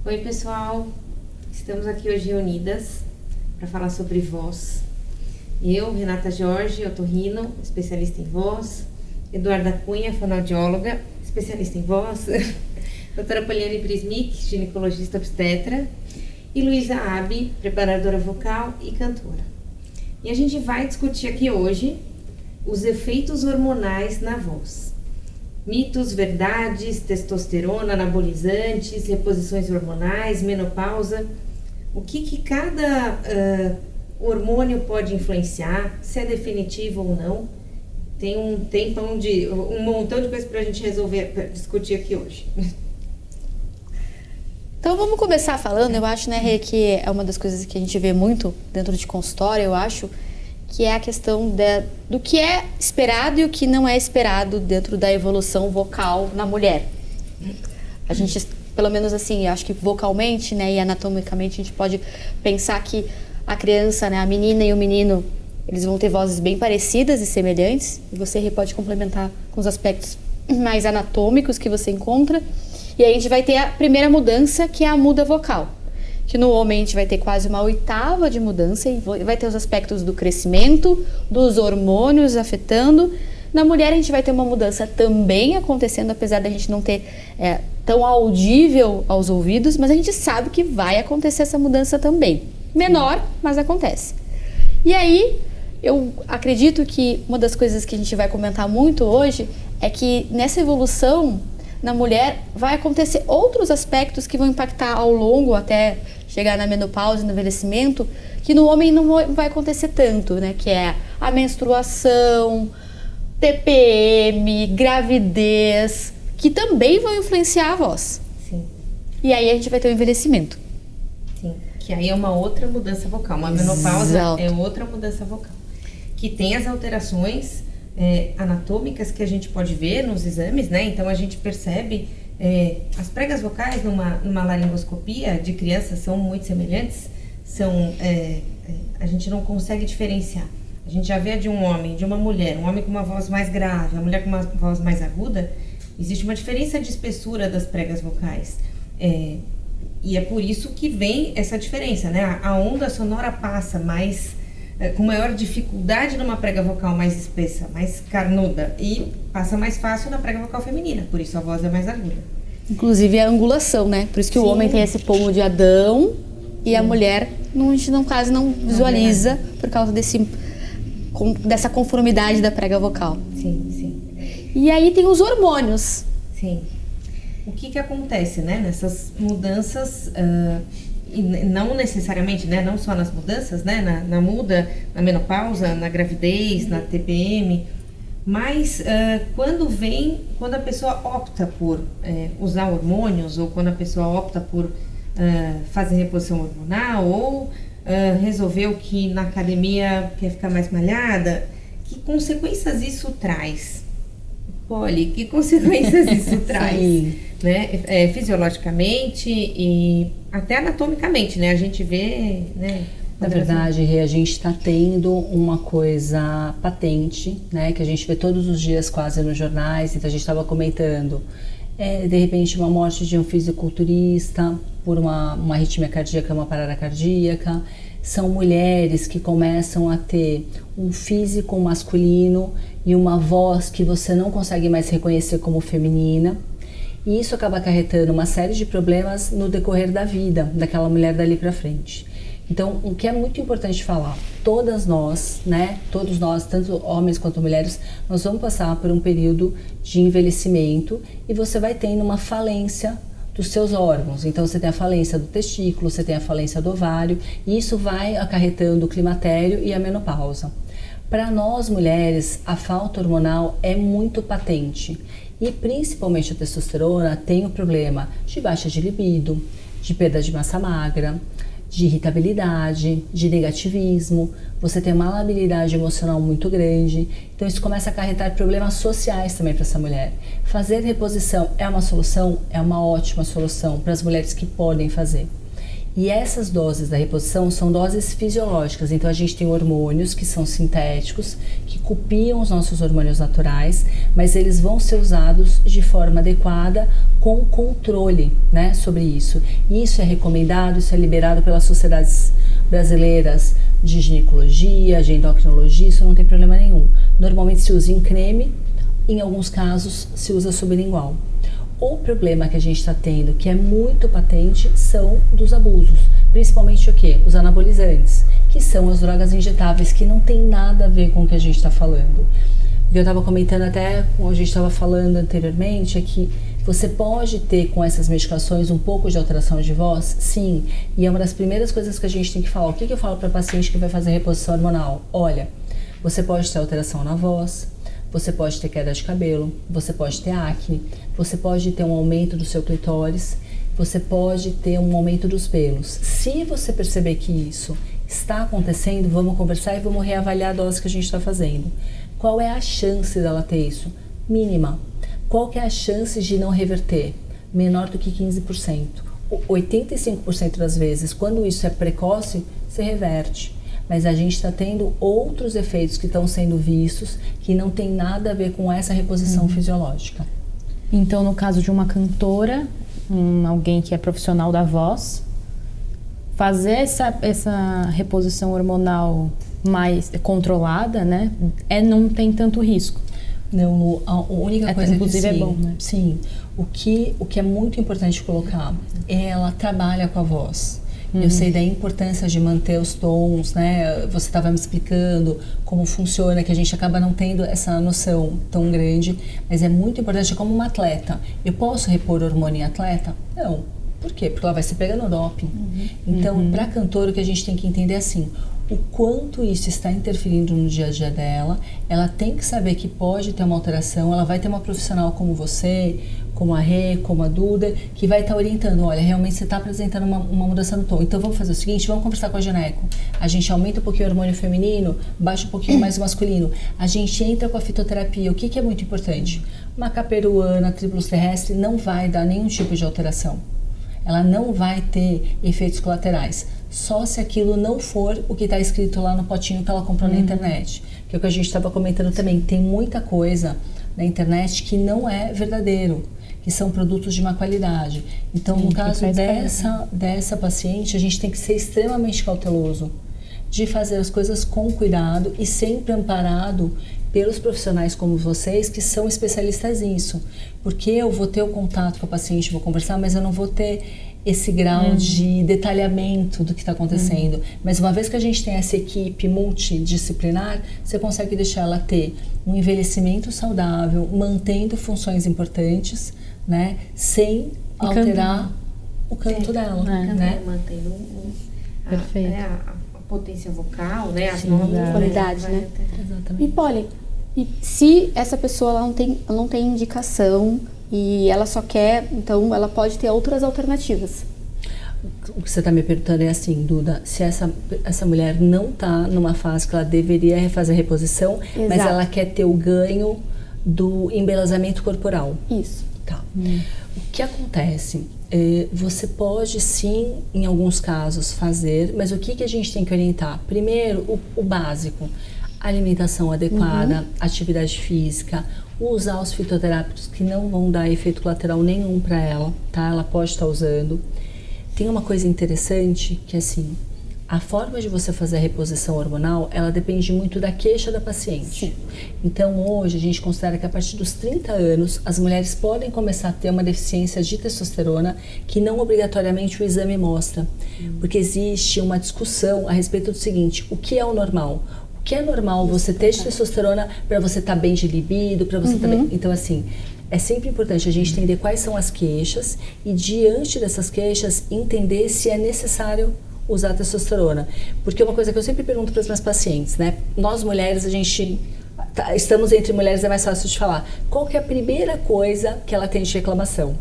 Oi pessoal, estamos aqui hoje reunidas para falar sobre voz. Eu, Renata Jorge, otorrino, especialista em voz, Eduarda Cunha, fonoaudióloga, especialista em voz, doutora Poliane Prismic, ginecologista obstetra, e Luísa Abi, preparadora vocal e cantora. E a gente vai discutir aqui hoje os efeitos hormonais na voz. Mitos, verdades, testosterona, anabolizantes, reposições hormonais, menopausa. O que cada hormônio pode influenciar, se é definitivo ou não. Tem um montão de coisas para a gente resolver, discutir aqui hoje. Então vamos começar falando, eu acho, né, Rê, que é uma das coisas que a gente vê muito dentro de consultório, eu acho, que é a questão do que é esperado e o que não é esperado dentro da evolução vocal na mulher. A gente, pelo menos assim, acho que vocalmente, né, e anatomicamente, a gente pode pensar que a criança, né, a menina e o menino, eles vão ter vozes bem parecidas e semelhantes, e você pode complementar com os aspectos mais anatômicos que você encontra. E aí a gente vai ter a primeira mudança, que é a muda vocal. Que no homem a gente vai ter quase uma 8ª de mudança e vai ter os aspectos do crescimento, dos hormônios afetando. Na mulher a gente vai ter uma mudança também acontecendo, apesar da gente não ter tão audível aos ouvidos, mas a gente sabe que vai acontecer essa mudança também. Menor, mas acontece. E aí, eu acredito que uma das coisas que a gente vai comentar muito hoje é que nessa evolução, na mulher, vai acontecer outros aspectos que vão impactar ao longo até chegar na menopausa e no envelhecimento, que no homem não vai acontecer tanto, né? Que é a menstruação, TPM, gravidez, que também vão influenciar a voz. Sim. E aí a gente vai ter o envelhecimento. Sim, que aí é uma outra mudança vocal. Uma menopausa é outra mudança vocal. Que tem as alterações anatômicas que a gente pode ver nos exames, né? Então a gente percebe as pregas vocais numa laringoscopia de crianças são muito semelhantes, a gente não consegue diferenciar. A gente já vê de um homem, de uma mulher, um homem com uma voz mais grave, uma mulher com uma voz mais aguda, existe uma diferença de espessura das pregas vocais. E é por isso que vem essa diferença, né? A onda sonora passa com maior dificuldade numa prega vocal mais espessa, mais carnuda, e passa mais fácil na prega vocal feminina, por isso a voz é mais aguda. Inclusive a angulação, né? Por isso que Sim. O homem tem esse pomo de Adão e a mulher, a gente quase não visualiza por causa dessa conformidade da prega vocal. Sim, sim. E aí tem os hormônios. Sim. O que acontece, né? Nessas mudanças... E não necessariamente, né, não só nas mudanças, né, na muda, na menopausa, na gravidez, na TPM, mas quando a pessoa opta por usar hormônios, ou quando a pessoa opta por fazer reposição hormonal, ou resolveu que na academia quer ficar mais malhada, que consequências isso traz? Poli, que consequências isso traz? Né? Fisiologicamente e até anatomicamente, né? A gente vê, né? Na verdade, Rê, a gente está tendo uma coisa patente, né? Que a gente vê todos os dias quase nos jornais. Então a gente estava comentando, de repente, uma morte de um fisiculturista por uma arritmia cardíaca, uma parada cardíaca. São mulheres que começam a ter um físico masculino e uma voz que você não consegue mais reconhecer como feminina. E isso acaba acarretando uma série de problemas no decorrer da vida daquela mulher dali pra frente. Então, o que é muito importante falar, todas nós, né, todos nós, tanto homens quanto mulheres, nós vamos passar por um período de envelhecimento e você vai tendo uma falência dos seus órgãos. Então, você tem a falência do testículo, você tem a falência do ovário, e isso vai acarretando o climatério e a menopausa. Para nós mulheres, a falta hormonal é muito patente. E principalmente a testosterona tem o problema de baixa de libido, de perda de massa magra, de irritabilidade, de negativismo, você tem uma labilidade emocional muito grande, então isso começa a acarretar problemas sociais também para essa mulher. Fazer reposição é uma solução? É uma ótima solução para as mulheres que podem fazer. E essas doses da reposição são doses fisiológicas, então a gente tem hormônios que são sintéticos, que copiam os nossos hormônios naturais, mas eles vão ser usados de forma adequada, com controle, né, sobre isso. Isso é recomendado, isso é liberado pelas sociedades brasileiras de ginecologia, de endocrinologia, isso não tem problema nenhum. Normalmente se usa em creme, em alguns casos se usa sublingual. O problema que a gente está tendo, que é muito patente, são dos abusos. Principalmente o quê? Os anabolizantes, que são as drogas injetáveis, que não tem nada a ver com o que a gente está falando. O que eu estava comentando até, como a gente estava falando anteriormente, é que você pode ter com essas medicações um pouco de alteração de voz? Sim. E é uma das primeiras coisas que a gente tem que falar. O que eu falo para paciente que vai fazer reposição hormonal? Olha, você pode ter alteração na voz, você pode ter queda de cabelo, você pode ter acne, você pode ter um aumento do seu clitóris, você pode ter um aumento dos pelos. Se você perceber que isso está acontecendo, vamos conversar e vamos reavaliar a dose que a gente está fazendo. Qual é a chance dela ter isso? Mínima. Qual que é a chance de não reverter? Menor do que 15%. 85% das vezes, quando isso é precoce, se reverte. Mas a gente está tendo outros efeitos que estão sendo vistos que não tem nada a ver com essa reposição fisiológica. Então, no caso de uma cantora, alguém que é profissional da voz, fazer essa reposição hormonal mais controlada, né, não tem tanto risco. Não, a única coisa inclusive que sim, é bom, né? Sim, o que é muito importante colocar é ela trabalha com a voz. Eu sei da importância de manter os tons, né? Você estava me explicando como funciona, que a gente acaba não tendo essa noção tão grande, mas é muito importante, como uma atleta. Eu posso repor hormônio em atleta? Não. Por quê? Porque ela vai se pegar no doping. Então, para cantora, o que a gente tem que entender é assim, o quanto isso está interferindo no dia a dia dela, ela tem que saber que pode ter uma alteração, ela vai ter uma profissional como você, como a Rê, como a Duda, que vai estar orientando, olha, realmente você está apresentando uma mudança no tom, então vamos fazer o seguinte, vamos conversar com a gineco, a gente aumenta um pouquinho o hormônio feminino, baixa um pouquinho mais o masculino, a gente entra com a fitoterapia, o que é muito importante? Uma caperuana, tríbulos terrestre, não vai dar nenhum tipo de alteração, ela não vai ter efeitos colaterais, só se aquilo não for o que está escrito lá no potinho que ela comprou na internet, que é o que a gente estava comentando também, tem muita coisa na internet que não é verdadeiro, que são produtos de má qualidade. Então, no caso dessa paciente, a gente tem que ser extremamente cauteloso de fazer as coisas com cuidado e sempre amparado pelos profissionais como vocês, que são especialistas nisso. Porque eu vou ter o contato com a paciente, vou conversar, mas eu não vou ter esse grau de detalhamento do que está acontecendo. Mas uma vez que a gente tem essa equipe multidisciplinar, você consegue deixar ela ter um envelhecimento saudável, mantendo funções importantes, né, sem alterar o canto dela, né? Mantendo Perfeito. a potência vocal, né, as a qualidade, né? Exatamente. E Polly, e se essa pessoa ela não tem indicação e ela só quer, então ela pode ter outras alternativas. O que você está me perguntando é assim, Duda, se essa mulher não está numa fase que ela deveria refazer a reposição, Exato. mas ela quer ter o ganho do embelezamento corporal. Isso. Tá. O que acontece? Você pode sim, em alguns casos, fazer, mas o que a gente tem que orientar? Primeiro, o básico. Alimentação adequada, atividade física, usar os fitoterápicos que não vão dar efeito colateral nenhum para ela, tá? Ela pode estar usando. Tem uma coisa interessante que assim, a forma de você fazer a reposição hormonal, ela depende muito da queixa da paciente. Sim. Então hoje a gente considera que a partir dos 30 anos as mulheres podem começar a ter uma deficiência de testosterona que não obrigatoriamente o exame mostra. Porque existe uma discussão a respeito do seguinte, o que é o normal? O que é normal você ter testosterona para você estar bem de libido, para você estar bem... Então assim, é sempre importante a gente entender quais são as queixas e diante dessas queixas entender se é necessário usar testosterona. Porque uma coisa que eu sempre pergunto para as minhas pacientes, né? Nós mulheres, a gente... estamos entre mulheres, é mais fácil de falar. Qual que é a primeira coisa que ela tem de reclamação?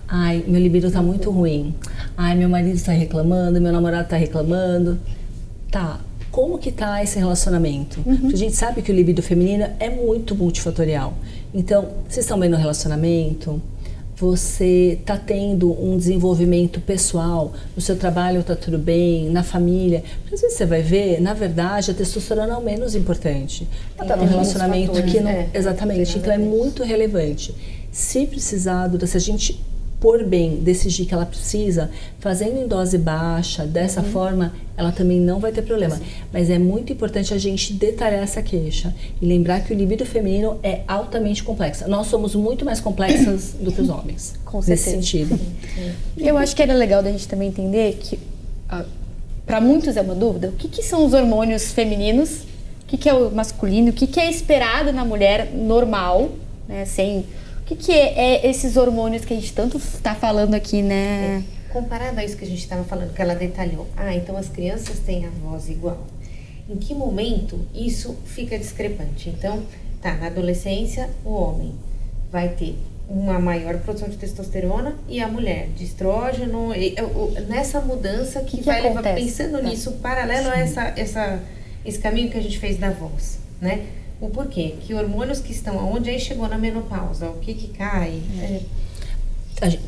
Ai, meu libido tá muito ruim. Ai, meu marido tá reclamando, meu namorado tá reclamando. Tá, como que tá esse relacionamento? Porque a gente sabe que o libido feminino é muito multifatorial. Então, vocês estão bem no relacionamento? você está tendo um desenvolvimento pessoal, no seu trabalho está tudo bem, na família. Porque às vezes você vai ver, na verdade, a testosterona é o menos importante. Ela está num relacionamento que não... Exatamente, então é muito relevante. Se precisar, se a gente por bem decidir que ela precisa, fazendo em dose baixa, dessa forma, ela também não vai ter problema. Mas é muito importante a gente detalhar essa queixa e lembrar que o libido feminino é altamente complexo. Nós somos muito mais complexas do que os homens, Com certeza. nesse sentido. Eu acho que era legal da gente também entender que, para muitos é uma dúvida, o que são os hormônios femininos, o que é o masculino, o que é esperado na mulher normal, né, sem... O que é esses hormônios que a gente tanto está falando aqui, né? Comparado a isso que a gente estava falando, que ela detalhou. Então as crianças têm a voz igual. Em que momento isso fica discrepante? Então, na adolescência, o homem vai ter uma maior produção de testosterona e a mulher de estrógeno. Nessa mudança que vai levar, pensando nisso, paralelo a esse caminho que a gente fez da voz, né? O porquê? Que hormônios que estão onde aí chegou na menopausa, o que cai?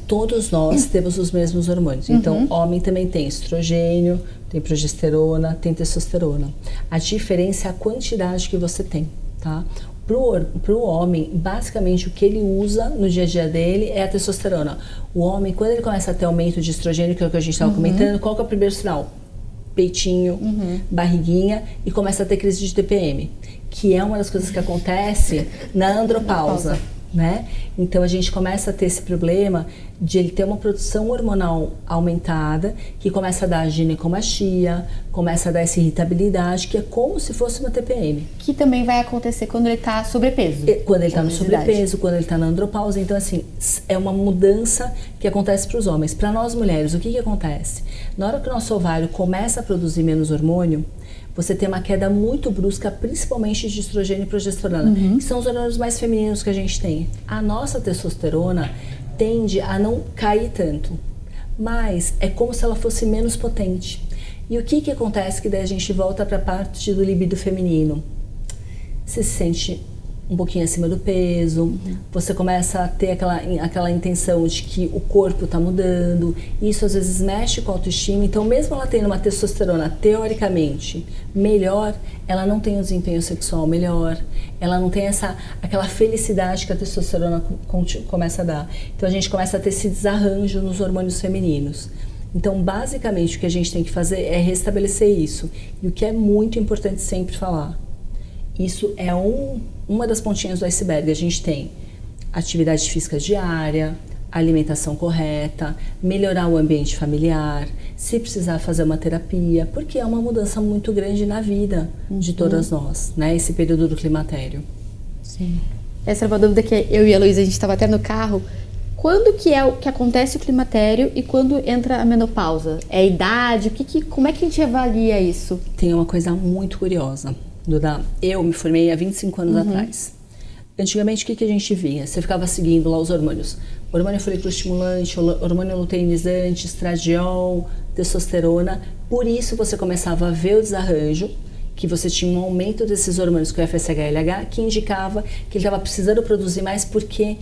Todos nós temos os mesmos hormônios. Então, homem também tem estrogênio, tem progesterona, tem testosterona. A diferença é a quantidade que você tem, tá? Pro homem, basicamente o que ele usa no dia a dia dele é a testosterona. O homem, quando ele começa a ter aumento de estrogênio, que é o que a gente estava comentando, qual que é o primeiro sinal? Peitinho, barriguinha, e começa a ter crise de TPM, que é uma das coisas que acontece na andropausa, né? Então a gente começa a ter esse problema de ele ter uma produção hormonal aumentada, que começa a dar ginecomastia, começa a dar essa irritabilidade, que é como se fosse uma TPM. Que também vai acontecer quando ele está sobrepeso. Quando ele está no sobrepeso, quando ele está na andropausa. Então, assim, é uma mudança que acontece para os homens. Para nós mulheres, o que acontece? Na hora que o nosso ovário começa a produzir menos hormônio, você tem uma queda muito brusca, principalmente de estrogênio e progesterona, que são os hormônios mais femininos que a gente tem. A nossa testosterona tende a não cair tanto, mas é como se ela fosse menos potente. E o que acontece que daí a gente volta para a parte do libido feminino? Você se sente um pouquinho acima do peso, você começa a ter aquela intenção de que o corpo está mudando, isso às vezes mexe com a autoestima. Então, mesmo ela tendo uma testosterona teoricamente melhor, ela não tem um desempenho sexual melhor, ela não tem aquela felicidade que a testosterona começa a dar. Então a gente começa a ter esse desarranjo nos hormônios femininos. Então, basicamente, o que a gente tem que fazer é restabelecer isso. E o que é muito importante sempre falar, isso é uma das pontinhas do iceberg. A gente tem atividade física diária, alimentação correta, melhorar o ambiente familiar, se precisar fazer uma terapia, porque é uma mudança muito grande na vida de todas nós, né? Esse período do climatério. Sim. Essa é uma dúvida que eu e a Luísa, a gente estava até no carro. Quando que acontece o climatério e quando entra a menopausa? É a idade? Como é que a gente avalia isso? Tem uma coisa muito curiosa, Duda. Eu me formei há 25 anos atrás. Antigamente, o que a gente via? Você ficava seguindo lá os hormônios. Hormônio folículo-estimulante, hormônio luteinizante, estradiol, testosterona. Por isso, você começava a ver o desarranjo, que você tinha um aumento desses hormônios com o FSH-LH, que indicava que ele estava precisando produzir mais porque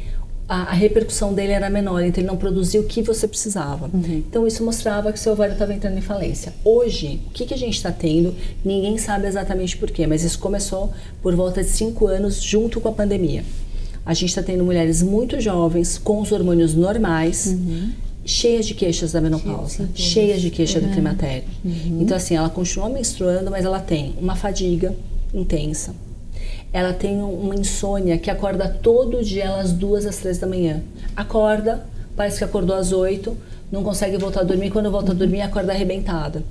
a repercussão dele era menor, então ele não produzia o que você precisava. Então isso mostrava que o seu ovário estava entrando em falência. Hoje, o que a gente está tendo? Ninguém sabe exatamente por quê, mas isso começou por volta de 5 anos, junto com a pandemia. A gente está tendo mulheres muito jovens, com os hormônios normais, cheias de queixas da menopausa, cheias de queixa do climatério. Então assim, ela continua menstruando, mas ela tem uma fadiga intensa. Ela tem uma insônia que acorda todo dia às 2 às 3 da manhã. Acorda, parece que acordou às 8, não consegue voltar a dormir. Quando volta a dormir, acorda arrebentada.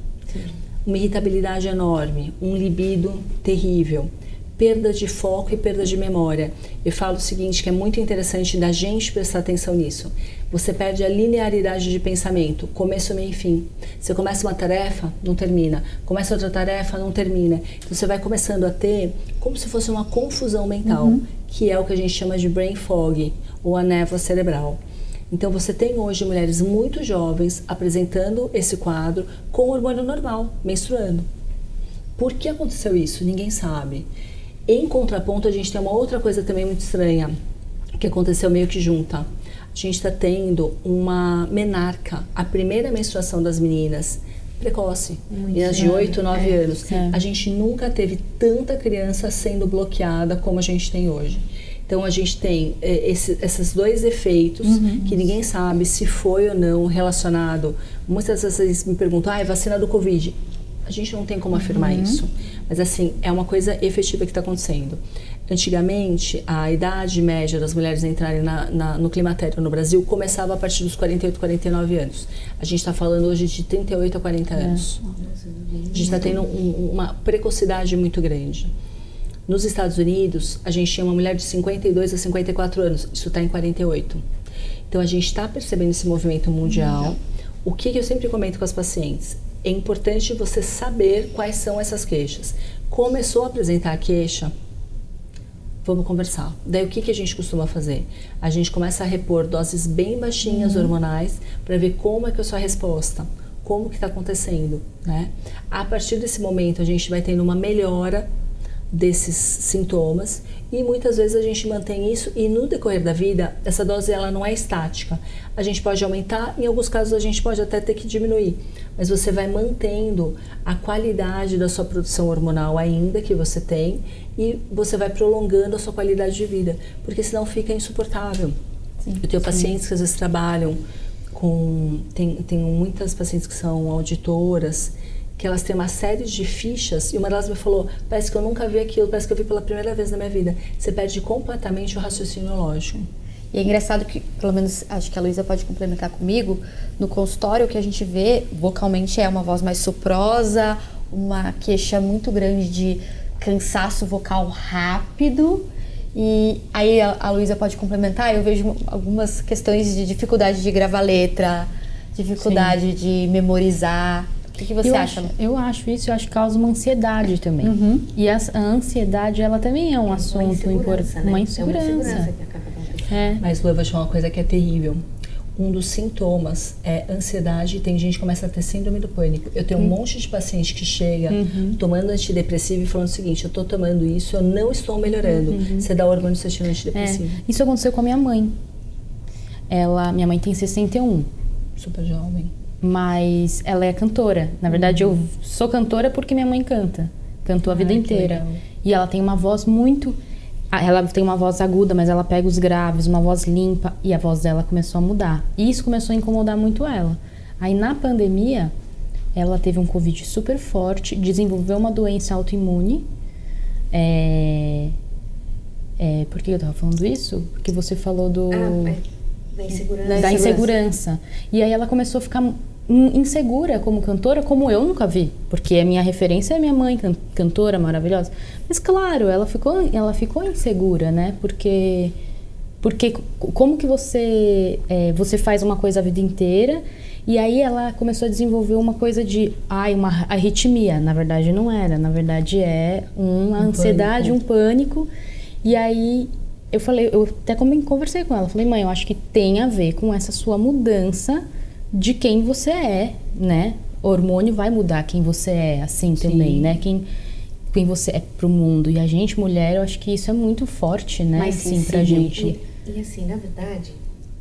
Uma irritabilidade enorme, um libido terrível, perda de foco e perda de memória. Eu falo o seguinte, que é muito interessante da gente prestar atenção nisso. Você perde a linearidade de pensamento, começo, meio e fim. Você começa uma tarefa, não termina. Começa outra tarefa, não termina. Então você vai começando a ter como se fosse uma confusão mental, que é o que a gente chama de brain fog, ou a névoa cerebral. Então você tem hoje mulheres muito jovens apresentando esse quadro com hormônio normal, menstruando. Por que aconteceu isso? Ninguém sabe. Em contraponto, a gente tem uma outra coisa também muito estranha, que aconteceu meio que junta. a gente está tendo uma menarca, a primeira menstruação das meninas precoce, meninas de 8, 9 anos. A gente nunca teve tanta criança sendo bloqueada como a gente tem hoje. Então a gente tem esses dois efeitos que ninguém sabe se foi ou não relacionado. Muitas vezes me perguntam, vacina do Covid. A gente não tem como afirmar isso, mas assim, é uma coisa efetiva que está acontecendo. Antigamente, a idade média das mulheres entrarem no climatério no Brasil começava a partir dos 48, 49 anos. A gente está falando hoje de 38 a 40 anos. A gente está tendo uma precocidade muito grande. Nos Estados Unidos, a gente tinha uma mulher de 52 a 54 anos. Isso está em 48. Então, a gente está percebendo esse movimento mundial. O que eu sempre comento com as pacientes? É importante você saber quais são essas queixas. Começou a apresentar a queixa, vamos conversar. Daí o que a gente costuma fazer? A gente começa a repor doses bem baixinhas hormonais para ver como é que é a sua resposta, como que está acontecendo, né? A partir desse momento a gente vai tendo uma melhora desses sintomas e muitas vezes a gente mantém isso e no decorrer da vida essa dose ela não é estática. A gente pode aumentar, em alguns casos a gente pode até ter que diminuir, mas você vai mantendo a qualidade da sua produção hormonal ainda que você tem e você vai prolongando a sua qualidade de vida, porque senão fica insuportável. Eu tenho pacientes que às vezes trabalham com... Tenho muitas pacientes que são auditoras, que elas têm uma série de fichas e uma delas me falou, parece que eu nunca vi aquilo, parece que eu vi pela primeira vez na minha vida. Você perde completamente o raciocínio lógico. E é engraçado que, pelo menos, acho que a Luísa pode complementar comigo, no consultório o que a gente vê vocalmente é uma voz mais soprosa, uma queixa muito grande de cansaço vocal rápido. E aí a Luísa pode complementar, eu vejo algumas questões de dificuldade de gravar letra, dificuldade de memorizar. O que você acha? Eu acho isso, eu acho que causa uma ansiedade também. E a ansiedade, ela também é um assunto importante. Uma insegurança. É uma insegurança que acaba acontecendo. Mas, Lu, eu vou te falar uma coisa que é terrível. Um dos sintomas é ansiedade e tem gente que começa a ter síndrome do pânico. Eu tenho um monte de paciente que chega tomando antidepressivo e falando o seguinte, eu tô tomando isso, eu não estou melhorando. Você dá hormônio, você tira antidepressivo. Isso aconteceu com a minha mãe. Minha mãe tem 61. Super jovem. Mas ela é cantora. Na verdade, eu sou cantora porque minha mãe canta. Cantou a vida inteira. Legal. E ela tem uma voz muito... Ela tem uma voz aguda, mas ela pega os graves, uma voz limpa. E a voz dela começou a mudar. E isso começou a incomodar muito ela. Aí, na pandemia, ela teve um Covid super forte, desenvolveu uma doença autoimune. Por que eu tava falando isso? Porque você falou Da insegurança. Da insegurança. E aí ela começou a ficar insegura como cantora, como eu nunca vi. Porque a minha referência é minha mãe, cantora maravilhosa. Mas claro, ela ficou insegura, né? Porque como que você faz uma coisa a vida inteira e aí ela começou a desenvolver uma coisa de uma arritmia. Na verdade não era, na verdade é uma ansiedade, um pânico. E aí eu até conversei com ela, falei, mãe, eu acho que tem a ver com essa sua mudança de quem você é, né? O hormônio vai mudar quem você é, assim também, né? Quem você é pro mundo. E a gente, mulher, eu acho que isso é muito forte, né? Mais assim, pra gente. E assim, na verdade,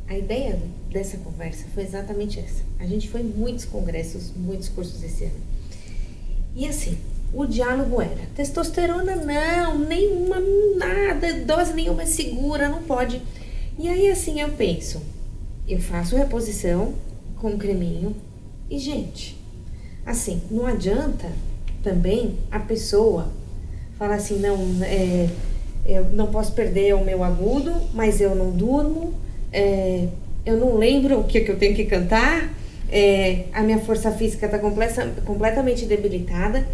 a ideia dessa conversa foi exatamente essa. A gente foi em muitos congressos, muitos cursos esse ano. E assim, o diálogo era, testosterona não, nenhuma, nada, dose nenhuma segura, não pode. E aí assim eu penso, eu faço reposição com um creminho e gente, assim, não adianta também a pessoa falar assim, não, eu não posso perder o meu agudo, mas eu não durmo, eu não lembro o que eu tenho que cantar, a minha força física está completamente debilitada.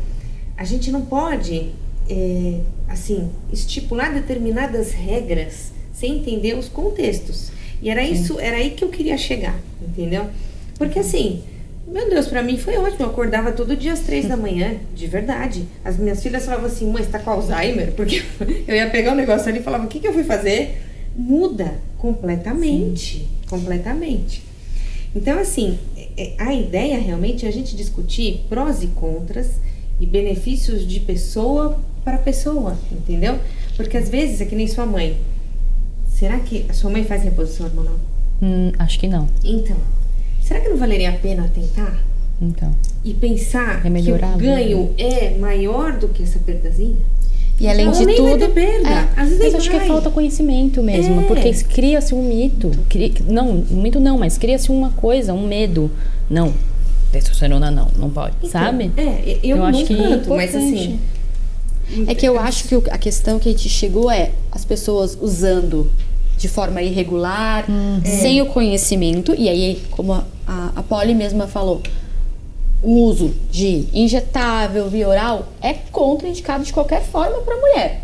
A gente não pode, assim, estipular determinadas regras sem entender os contextos. E era aí que eu queria chegar, entendeu? Porque assim, meu Deus, pra mim foi ótimo. Eu acordava todo dia às 3 da manhã, de verdade. As minhas filhas falavam assim, mãe, você tá com Alzheimer? Porque eu ia pegar um negócio ali e falava, o que eu fui fazer? Muda completamente, completamente. Então, assim, a ideia realmente é a gente discutir prós e contras e benefícios de pessoa para pessoa, entendeu? Porque às vezes é que nem sua mãe. Será que a sua mãe faz reposição hormonal? Acho que não. Então, será que não valeria a pena tentar? Então. E pensar É melhorar, que o ganho é maior do que essa perdazinha? E além de nem tudo, vai ter perda. Às vezes Mas nem acho que vai. falta conhecimento mesmo, É. porque cria-se um mito. Não, um mito não, mas cria-se uma coisa, um medo. Não, testosterona não pode, Então, sabe? Eu não acho que é canto, mas assim... é que eu acho que a questão que a gente chegou é as pessoas usando de forma irregular, sem o conhecimento, e aí, como a Polly mesma falou, o uso de injetável, via oral, é contraindicado de qualquer forma para a mulher.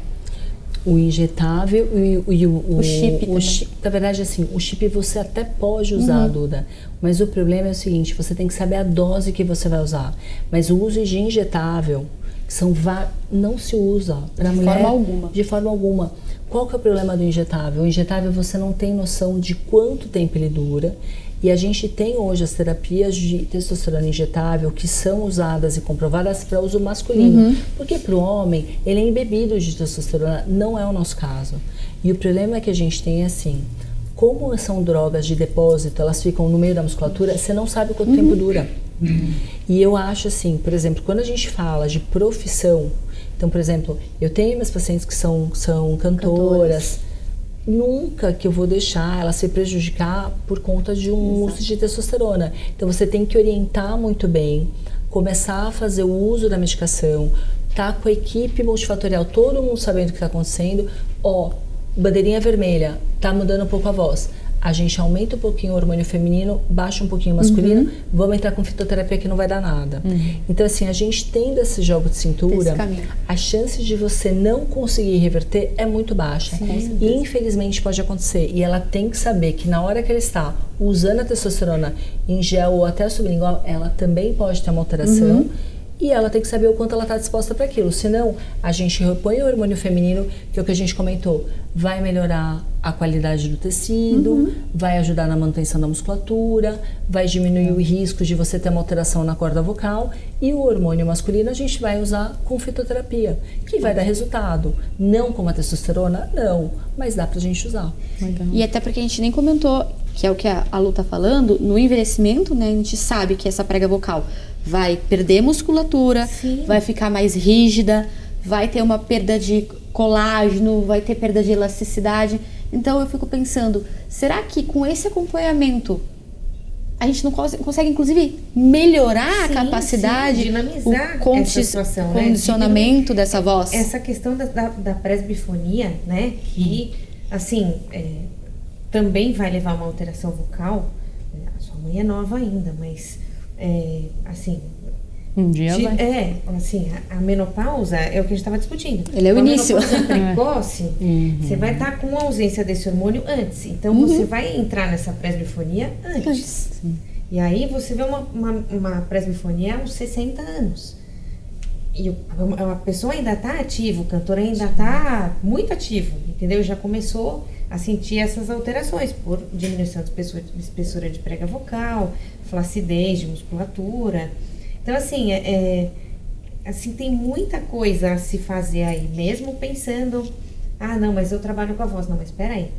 O injetável e O chip também. Na verdade, assim, o chip você até pode usar, Duda. Mas o problema é o seguinte, você tem que saber a dose que você vai usar. Mas o uso de injetável, não se usa para mulher forma alguma. de forma alguma. Qual que é o problema do injetável? O injetável você não tem noção de quanto tempo ele dura. E a gente tem hoje as terapias de testosterona injetável que são usadas e comprovadas para uso masculino. Porque para o homem, ele é embebido de testosterona, não é o nosso caso. E o problema que a gente tem é assim, como são drogas de depósito, elas ficam no meio da musculatura, você não sabe quanto tempo dura. E eu acho assim, por exemplo, quando a gente fala de profissão, então, por exemplo, eu tenho minhas pacientes que são cantoras. Nunca que eu vou deixar ela se prejudicar por conta de um uso de testosterona. Então você tem que orientar muito bem, começar a fazer o uso da medicação, tá com a equipe multifatorial, todo mundo sabendo o que está acontecendo. Bandeirinha vermelha, tá mudando um pouco a voz. A gente aumenta um pouquinho o hormônio feminino, baixa um pouquinho o masculino, vamos entrar com fitoterapia que não vai dar nada. Então, assim, a gente tendo esse jogo de cintura, a chance de você não conseguir reverter é muito baixa. E infelizmente pode acontecer. E ela tem que saber que na hora que ela está usando a testosterona em gel ou até sublingual, ela também pode ter uma alteração. E ela tem que saber o quanto ela está disposta para aquilo. Senão, a gente repõe o hormônio feminino, que é o que a gente comentou, vai melhorar a qualidade do tecido, vai ajudar na manutenção da musculatura, vai diminuir o risco de você ter uma alteração na corda vocal. E o hormônio masculino a gente vai usar com fitoterapia, que vai dar resultado. Não como a testosterona, não, mas dá pra gente usar. Legal. E até porque a gente nem comentou, que é o que a Lu tá falando, no envelhecimento, né, a gente sabe que essa prega vocal vai perder musculatura, vai ficar mais rígida, vai ter uma perda de colágeno, vai ter perda de elasticidade. Então eu fico pensando, será que com esse acompanhamento a gente não consegue inclusive melhorar a capacidade, dinamizar essa situação, condicionamento dessa voz? Essa questão da presbifonia, né, que assim, também vai levar a uma alteração vocal. A sua mãe é nova ainda, mas assim, Um dia vai. assim, a menopausa é o que a gente estava discutindo. Ele é o início. A menopausa precoce, você vai estar com ausência desse hormônio antes. Então, você vai entrar nessa presbifonia antes. E aí, você vê uma presbifonia aos 60 anos. E a pessoa ainda está ativa, o cantor ainda está muito ativo, entendeu? Já começou a sentir essas alterações por diminuição de espessura de prega vocal, flacidez de musculatura. Então, assim, assim, tem muita coisa a se fazer aí, mesmo pensando, não, mas eu trabalho com a voz. Não, mas espera aí,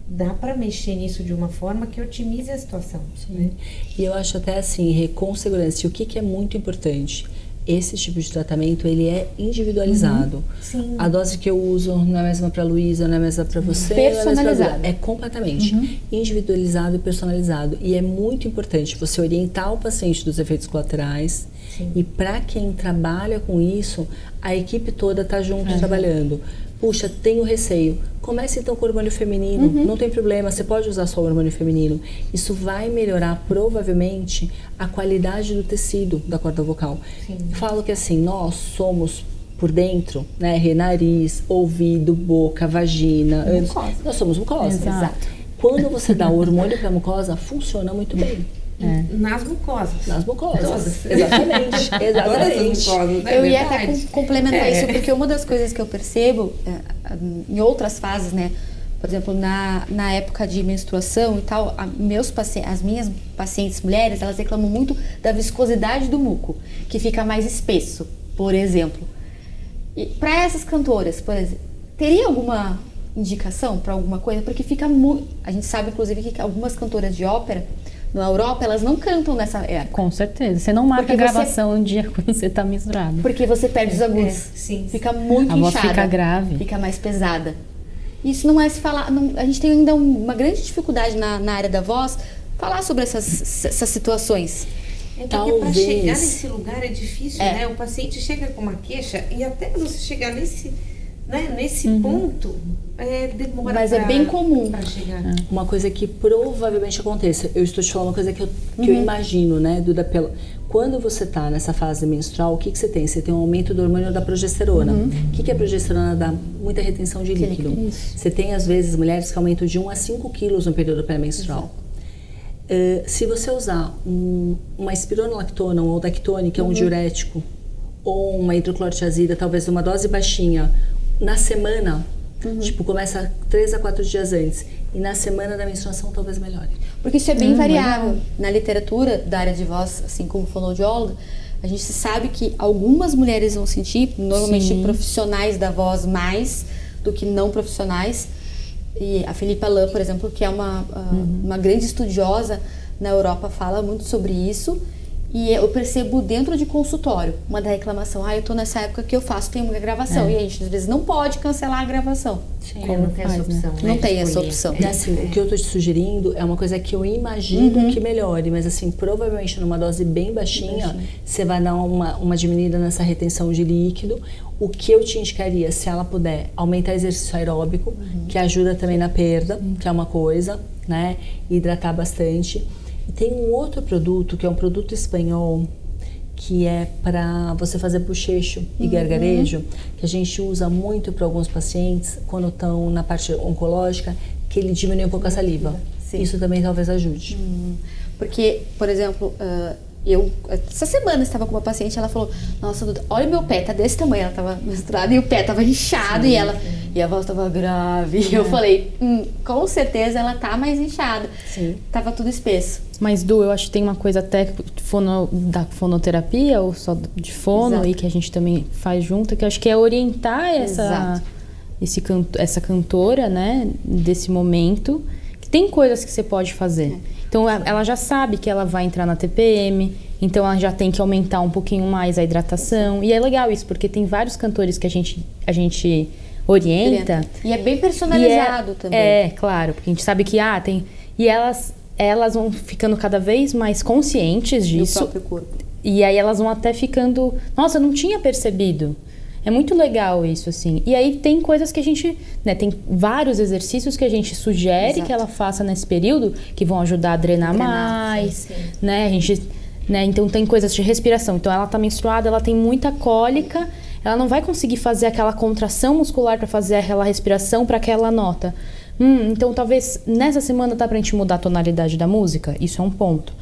dá para mexer nisso de uma forma que otimize a situação. Né? E eu acho até assim, com segurança, e o que é muito importante? Esse tipo de tratamento, ele é individualizado. Sim. A dose que eu uso não é a mesma para a Luísa, não é a mesma para você. Personalizado. É completamente individualizado e personalizado. E é muito importante você orientar o paciente dos efeitos colaterais. Sim. E para quem trabalha com isso, a equipe toda está junto trabalhando. Puxa, tenho receio. Comece então com o hormônio feminino. Não tem problema, você pode usar só o hormônio feminino. Isso vai melhorar provavelmente a qualidade do tecido da corda vocal. Sim. Eu falo que assim, nós somos por dentro, né? Nariz, ouvido, boca, vagina. Nós somos mucosa. Exato. Quando você dá o hormônio para a mucosa, funciona muito bem. Nas mucosas. Nas mucosas. Todas. Exatamente. Mucosas, eu ia até complementar isso, porque uma das coisas que eu percebo em outras fases, né? Por exemplo, na época de menstruação e tal, as minhas pacientes mulheres, elas reclamam muito da viscosidade do muco, que fica mais espesso, por exemplo. E para essas cantoras, por exemplo, teria alguma indicação para alguma coisa? Porque fica muito... A gente sabe, inclusive, que algumas cantoras de ópera, na Europa, elas não cantam nessa época. Com certeza. Você não marca a gravação um dia quando você tá misturado. Porque você perde os agudos. Sim. Fica muito a voz inchada. fica grave. Fica mais pesada. Isso não é se falar... a gente tem ainda uma grande dificuldade na área da voz falar sobre essas situações. Porque para chegar nesse lugar é difícil, né? O paciente chega com uma queixa e até você chegar nesse ponto, demora. Mas é bem comum para chegar. Uma coisa que provavelmente aconteça, eu estou te falando uma coisa que eu imagino, né, Duda, quando você tá nessa fase menstrual, o que você tem? Você tem um aumento do hormônio da progesterona. O que a progesterona dá? Muita retenção de líquido. Você tem, às vezes, mulheres que aumentam de 1 a 5 quilos no período pré-menstrual. Se você usar uma espironolactona ou Dactone, que é um diurético, ou uma hidroclorotiazida, talvez uma dose baixinha, na semana, tipo, começa 3 a 4 dias antes, e na semana da menstruação talvez melhore. Porque isso é bem variável. Na literatura da área de voz, assim como fonoaudióloga, a gente sabe que algumas mulheres vão sentir, normalmente profissionais da voz mais do que não profissionais. E a Philippa Lam, por exemplo, que é uma grande estudiosa na Europa, fala muito sobre isso. E eu percebo dentro de consultório uma da reclamação, eu tô nessa época que eu faço, tem uma gravação. E a gente às vezes não pode cancelar a gravação. Como não tem essa opção, né? Não tem essa opção. E assim, o que eu tô te sugerindo é uma coisa que eu imagino que melhore, mas assim, provavelmente numa dose bem baixinha, você vai dar uma diminuída nessa retenção de líquido. O que eu te indicaria, se ela puder, aumentar exercício aeróbico, que ajuda também na perda, que é uma coisa, né? Hidratar bastante. E tem um outro produto, que é um produto espanhol, que é para você fazer bochecho e gargarejo, que a gente usa muito para alguns pacientes quando estão na parte oncológica, que ele diminui um pouco a saliva. Sim. Isso também talvez ajude. Porque, por exemplo, eu essa semana estava com uma paciente, ela falou, nossa, Duda, olha o meu pé, tá desse tamanho. Ela estava menstruada e o pé estava inchado e a voz estava grave. E eu falei, com certeza ela tá mais inchada. Sim. Tava tudo espesso. Mas, Du, eu acho que tem uma coisa até da fonoterapia, ou só de fono, Exato. e que a gente também faz junto, que eu acho que é orientar essa cantora, né, desse momento, que tem coisas que você pode fazer. Então, ela já sabe que ela vai entrar na TPM, então ela já tem que aumentar um pouquinho mais a hidratação. E é legal isso, porque tem vários cantores que a gente orienta. E é bem personalizado também. Claro, porque a gente sabe que tem... E elas vão ficando cada vez mais conscientes disso. Do próprio corpo. E aí elas vão até ficando... Nossa, eu não tinha percebido. É muito legal isso, assim. E aí tem coisas que a gente... Né, tem vários exercícios que a gente sugere que ela faça nesse período, que vão ajudar a drenar mais. Sim. Né? A gente... Né, então tem coisas de respiração. Então ela tá menstruada, ela tem muita cólica, ela não vai conseguir fazer aquela contração muscular para fazer aquela respiração para aquela nota. Então talvez nessa semana dá pra gente mudar a tonalidade da música? Isso é um ponto.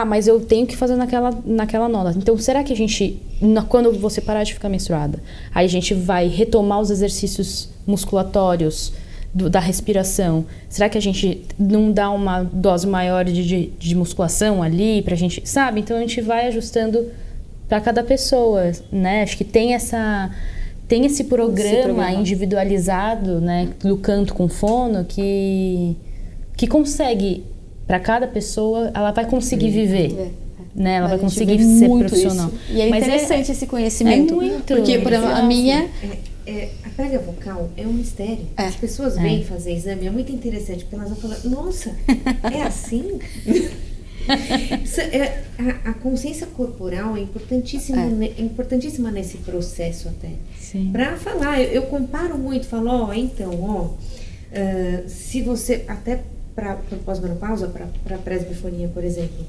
Mas eu tenho que fazer naquela nota. Então será que a gente, quando você parar de ficar menstruada, aí a gente vai retomar os exercícios musculatórios da respiração? Será que a gente não dá uma dose maior de musculação ali pra gente, sabe? Então a gente vai ajustando para cada pessoa, né? Acho que tem esse programa individualizado, né, do canto com fono, que consegue, para cada pessoa, ela vai conseguir viver. Né? Ela vai conseguir ser profissional. Isso. E é interessante esse conhecimento. É muito. Porque, por exemplo, a minha... A prega vocal é um mistério. As pessoas vêm fazer exame, é muito interessante, porque elas vão falar, nossa, é assim? A consciência corporal é importantíssima nesse processo até. Para falar, eu comparo muito, falo, se você, até para pós-menopausa, para presbifonia, por exemplo,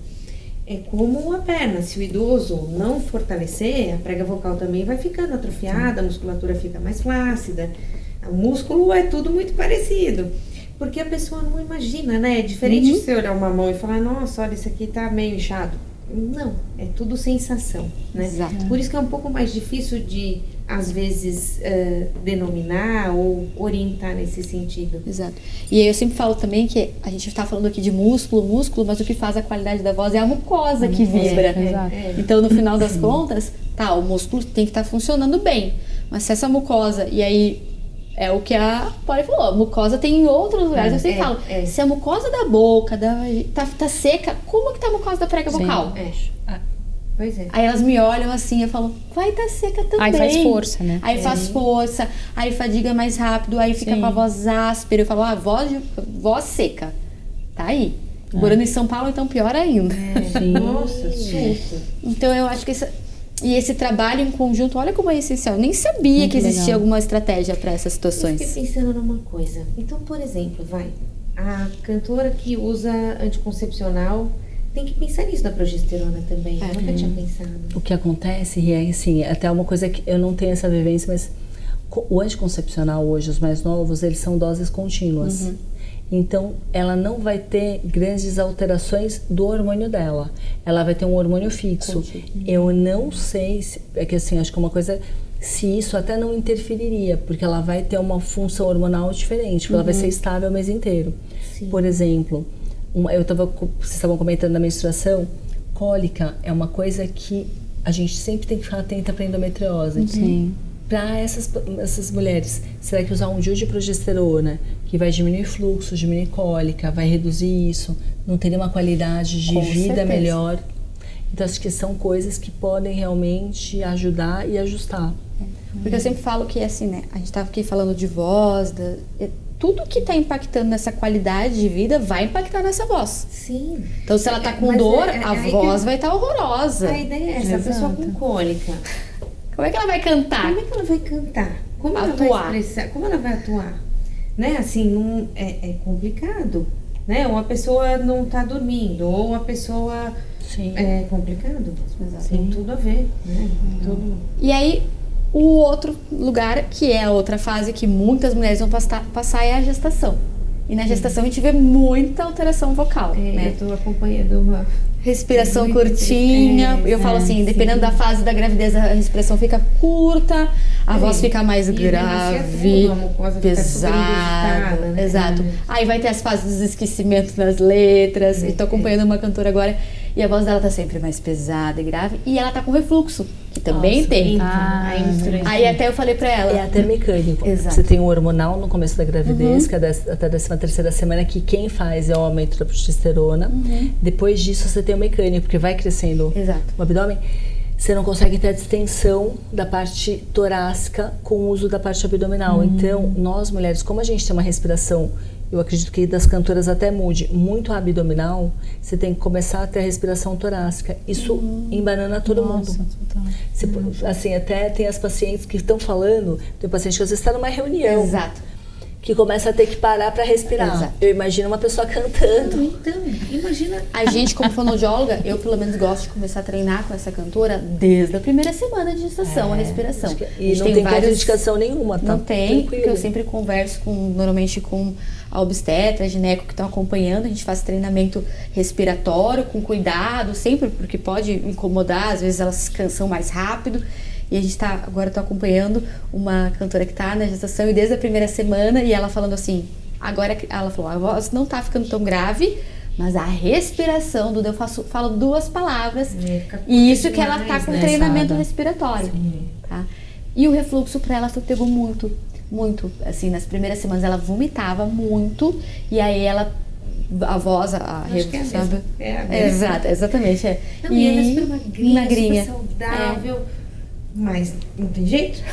é como a perna, se o idoso não fortalecer, a prega vocal também vai ficando atrofiada, a musculatura fica mais flácida, o músculo é tudo muito parecido. Porque a pessoa não imagina, né? É diferente de você olhar uma mão e falar, nossa, olha, isso aqui tá meio inchado. Não, é tudo sensação, né? Exato. Por isso que é um pouco mais difícil de, às vezes, denominar ou orientar nesse sentido. Exato. E eu sempre falo também que a gente está falando aqui de músculo, mas o que faz a qualidade da voz é a mucosa que vibra. Então, no final das contas, o músculo tem que estar funcionando bem. Mas se essa mucosa, e aí É o que a Polly falou. A mucosa tem em outros lugares. Eu sempre falo, se a mucosa da boca tá seca, como que tá a mucosa da prega vocal? Pois é. Aí elas me olham assim, eu falo, vai tá seca também. Aí faz força, né? Aí faz força, aí fadiga mais rápido, aí fica com a voz áspera. Eu falo, voz seca. Tá aí. Morando em São Paulo, então pior ainda. Nossa, super. Então eu acho que esse trabalho em conjunto, olha como é essencial. Eu nem sabia Muito que existia legal. alguma estratégia para essas Eu situações. fiquei pensando numa coisa. Então, por exemplo, a cantora que usa anticoncepcional tem que pensar nisso da progesterona também. Eu nunca tinha pensado. O que acontece é assim, até uma coisa que eu não tenho essa vivência, mas o anticoncepcional hoje, os mais novos, eles são doses contínuas. Então, ela não vai ter grandes alterações do hormônio dela. Ela vai ter um hormônio fixo. Eu não sei se... É que assim, acho que é uma coisa... Se isso até não interferiria, porque ela vai ter uma função hormonal diferente, porque ela vai ser estável o mês inteiro. Sim. Por exemplo, vocês estavam comentando da menstruação, cólica é uma coisa que a gente sempre tem que ficar atenta para endometriose. Sim. Para essas mulheres, será que usar um DIU de progesterona, que vai diminuir fluxo, diminuir cólica, vai reduzir isso, não teria uma qualidade de vida melhor? Então, acho que são coisas que podem realmente ajudar e ajustar. Porque eu sempre falo que, assim, né? A gente tava aqui falando de voz, tudo que tá impactando nessa qualidade de vida vai impactar nessa voz. Sim. Então, se ela tá com dor, a voz vai estar horrorosa. A ideia é essa, a pessoa com cólica. Como é que ela vai cantar? Como é que ela vai cantar? Como ela vai expressar? Como ela vai atuar? Né? Assim, é complicado. Né? Ou a pessoa não tá dormindo, ou a pessoa... Sim. É complicado. Tem tudo a ver. Né? E aí, o outro lugar, que é a outra fase que muitas mulheres vão passar é a gestação. E na gestação a gente vê muita alteração vocal. Né? Eu tô acompanhando uma... Respiração curtinha. Eu falo assim, dependendo da fase da gravidez, a respiração fica curta, a voz fica mais grave, pesada. Né? Exato. Aí vai ter as fases dos esquecimentos das letras. Eu tô acompanhando uma cantora agora e a voz dela tá sempre mais pesada e grave. E ela tá com refluxo, que também tem. Aí até eu falei pra ela. É até mecânico. Exato. Você tem o hormonal no começo da gravidez, que é até a 13ª semana, que quem faz é o aumento da progesterona. Depois disso você tem o mecânico, porque vai crescendo o abdômen. Você não consegue ter a distensão da parte torácica com o uso da parte abdominal. Então, nós mulheres, como a gente tem uma respiração, eu acredito que das cantoras até mude, muito abdominal, você tem que começar a ter a respiração torácica. Isso embanana todo mundo. Você, assim, até tem as pacientes que estão falando, tem paciente que às vezes está numa reunião. Que começa a ter que parar para respirar. Eu imagino uma pessoa cantando. Então, imagina. A gente, como fonoaudióloga, eu pelo menos gosto de começar a treinar com essa cantora desde a primeira semana de gestação, a respiração. E não tem contraindicação nenhuma, tá? Não tem, porque eu sempre converso normalmente com a obstetra, a gineco que estão acompanhando. A gente faz treinamento respiratório com cuidado, sempre, porque pode incomodar, às vezes elas se cansam mais rápido. E a gente agora tô acompanhando uma cantora que tá na gestação e desde a primeira semana, e ela falando assim, agora ela falou, a voz não tá ficando tão grave, mas a respiração, Duda, eu falo 2 palavras, e isso que ela tá com treinamento respiratório. Tá? E o refluxo pra ela pegou muito, assim, nas primeiras semanas ela vomitava muito, e aí a voz, a sabe? Exatamente. E ela é super magrinha, super saudável. Mas não tem jeito.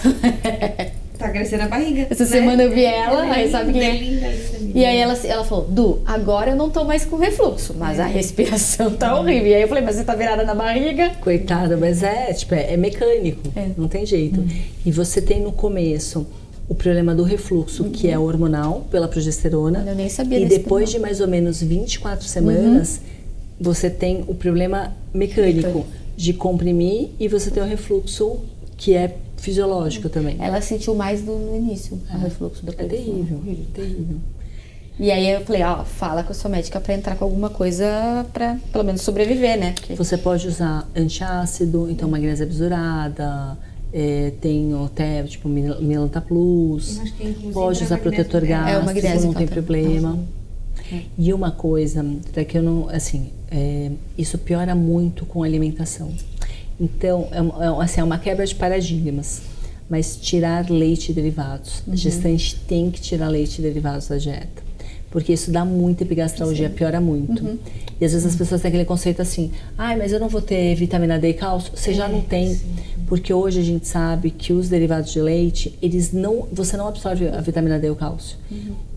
Tá crescendo a barriga. Essa semana eu vi ela, aí sabe quem é? E aí ela falou, Du, agora eu não tô mais com refluxo, mas a respiração tá horrível. E aí eu falei, mas você tá virada na barriga? Coitada, mas é mecânico, não tem jeito. E você tem no começo o problema do refluxo, que é hormonal, pela progesterona. Eu nem sabia E depois de mais ou menos 24 semanas, você tem o problema mecânico. De comprimir, e você tem o refluxo que é fisiológico também. Ela sentiu mais no início, o refluxo depois. É terrível. E aí eu falei, fala com a sua médica pra entrar com alguma coisa pra pelo menos sobreviver, né? Porque... Você pode usar antiácido, então magnésia bisurada, tem até tipo Milanta Plus, pode usar protetor gástrico, não tem problema. E uma coisa, que eu não, assim, isso piora muito com a alimentação. Então, é uma quebra de paradigmas. mas tirar leite e derivados. A gestante tem que tirar leite e derivados da dieta. Porque isso dá muita epigastralgia, piora muito. E às vezes as pessoas têm aquele conceito assim, mas eu não vou ter vitamina D e cálcio. Você já não tem, porque hoje a gente sabe que os derivados de leite, você não absorve a vitamina D e o cálcio.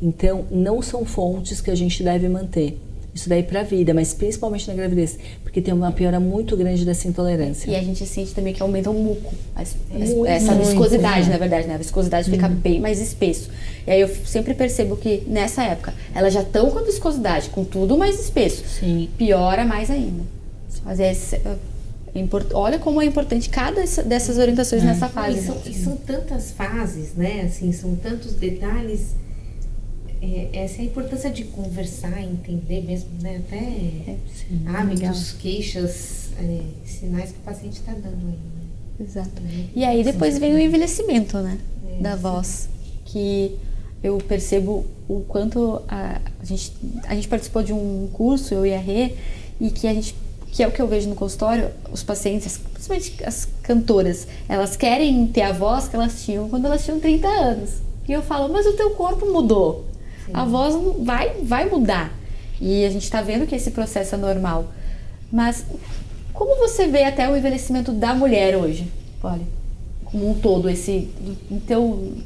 Então, não são fontes que a gente deve manter. Isso daí pra vida, mas principalmente na gravidez, porque tem uma piora muito grande dessa intolerância. E a gente sente também que aumenta o muco, essa viscosidade, na verdade, né? A viscosidade fica bem mais espesso. E aí eu sempre percebo que nessa época, elas já estão com a viscosidade, com tudo mais espesso. Sim. Piora mais ainda. Mas olha como é importante cada dessas orientações nessa fase. E são tantas fases, né? Assim, são tantos detalhes. Essa é a importância de conversar, entender mesmo, né? Até hábitos, queixas, sinais que o paciente está dando aí, né? Exato. E aí depois vem o envelhecimento, né? Da voz. Que eu percebo o quanto a gente participou de um curso, eu e a Rê, e que é o que eu vejo no consultório, os pacientes, principalmente as cantoras, elas querem ter a voz que elas tinham quando elas tinham 30 anos. E eu falo, mas o teu corpo mudou. Sim. A voz vai mudar. E a gente está vendo que esse processo é normal. Mas como você vê até o envelhecimento da mulher hoje, Polly? Como um todo,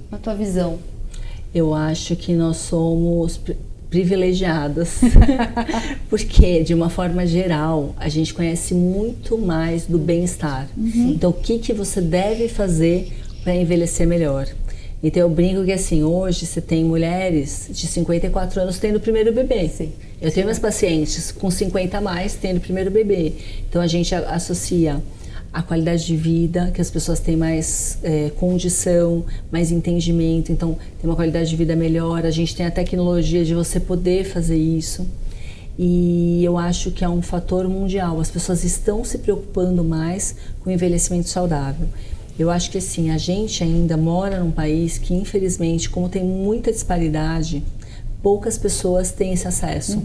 na tua visão? Eu acho que nós somos privilegiadas, porque de uma forma geral a gente conhece muito mais do bem-estar. Então o que você deve fazer para envelhecer melhor? Então eu brinco que assim, hoje você tem mulheres de 54 anos tendo o primeiro bebê. Sim. Eu tenho meus pacientes com 50 a mais tendo o primeiro bebê. Então a gente associa a qualidade de vida, que as pessoas têm mais condição, mais entendimento, então tem uma qualidade de vida melhor, a gente tem a tecnologia de você poder fazer isso. E eu acho que é um fator mundial, as pessoas estão se preocupando mais com o envelhecimento saudável. Eu acho que assim, a gente ainda mora num país que infelizmente, como tem muita disparidade, poucas pessoas têm esse acesso.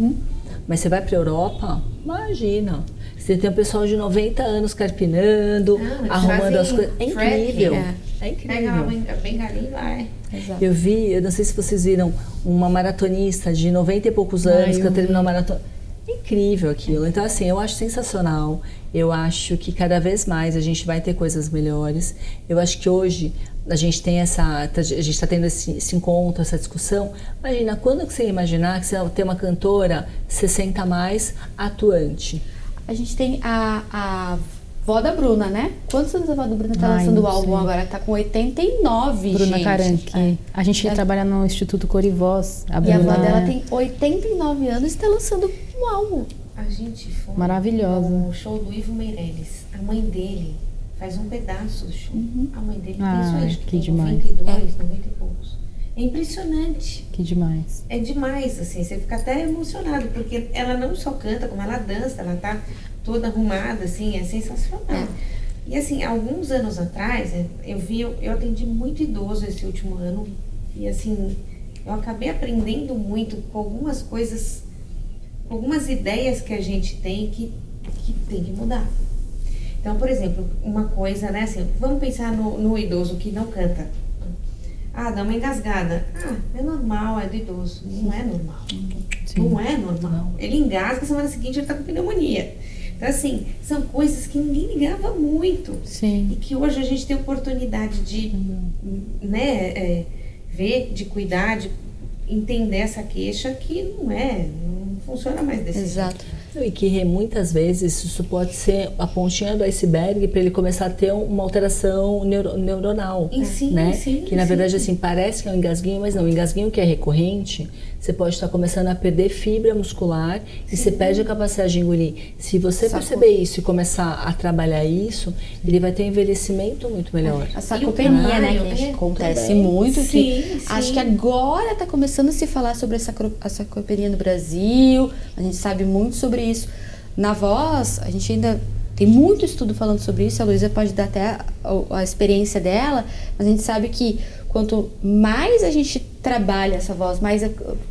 Mas você vai para a Europa, imagina, você tem um pessoal de 90 anos carpinando, arrumando as coisas, é incrível. É incrível. Pega uma bengalinha e vai. Exato. Eu não sei se vocês viram, uma maratonista de 90 e poucos anos que terminou a maratona. Incrível aquilo. Então, assim, eu acho sensacional. Eu acho que cada vez mais a gente vai ter coisas melhores. Eu acho que hoje a gente tem a gente está tendo esse encontro, essa discussão. Imagina, quando que você ia imaginar que você ia ter uma cantora 60 a mais atuante? A gente tem a vó da Bruna, né? Quantos anos a vó da Bruna tá lançando o álbum agora? Tá com 89, Bruna gente. Caranqui. A gente trabalha no Instituto Cor e Voz. E a vó dela tem 89 anos e está lançando um álbum. A gente foi maravilhosa. no show do Ivo Meirelles. A mãe dele faz um pedaço do show. A mãe dele tem isso aí, acho que tem demais. 92, 90 e poucos. É impressionante. Que demais. É demais, assim, você fica até emocionado, porque ela não só canta, como ela dança, ela tá toda arrumada, assim, é sensacional. E assim, alguns anos atrás, eu atendi muito idoso esse último ano, e assim, eu acabei aprendendo muito com algumas coisas, algumas ideias que a gente tem que tem que mudar. Então, por exemplo, uma coisa, né, assim, vamos pensar no idoso que não canta. Dá uma engasgada. É normal, é do idoso. Não é normal. Sim. Não é normal. Ele engasga, semana seguinte ele tá com pneumonia. Então, assim, são coisas que ninguém ligava muito. Sim. E que hoje a gente tem oportunidade de ver, de cuidar, de entender essa queixa que não funciona mais desse jeito. Exato. E que muitas vezes isso pode ser a pontinha do iceberg para ele começar a ter uma alteração neuronal, né? Que na verdade assim parece que é um engasguinho, mas não. O engasguinho que é recorrente, você pode estar começando a perder fibra muscular e você perde a capacidade de engolir. Se você perceber isso e começar a trabalhar isso, ele vai ter um envelhecimento muito melhor. A sarcopenia, né, que acontece muito. Acho que agora está começando a se falar sobre a sarcopenia no Brasil. A gente sabe muito sobre isso. Na voz, a gente ainda tem muito estudo falando sobre isso. A Luísa pode dar até a experiência dela, mas a gente sabe que quanto mais a gente trabalha essa voz, mais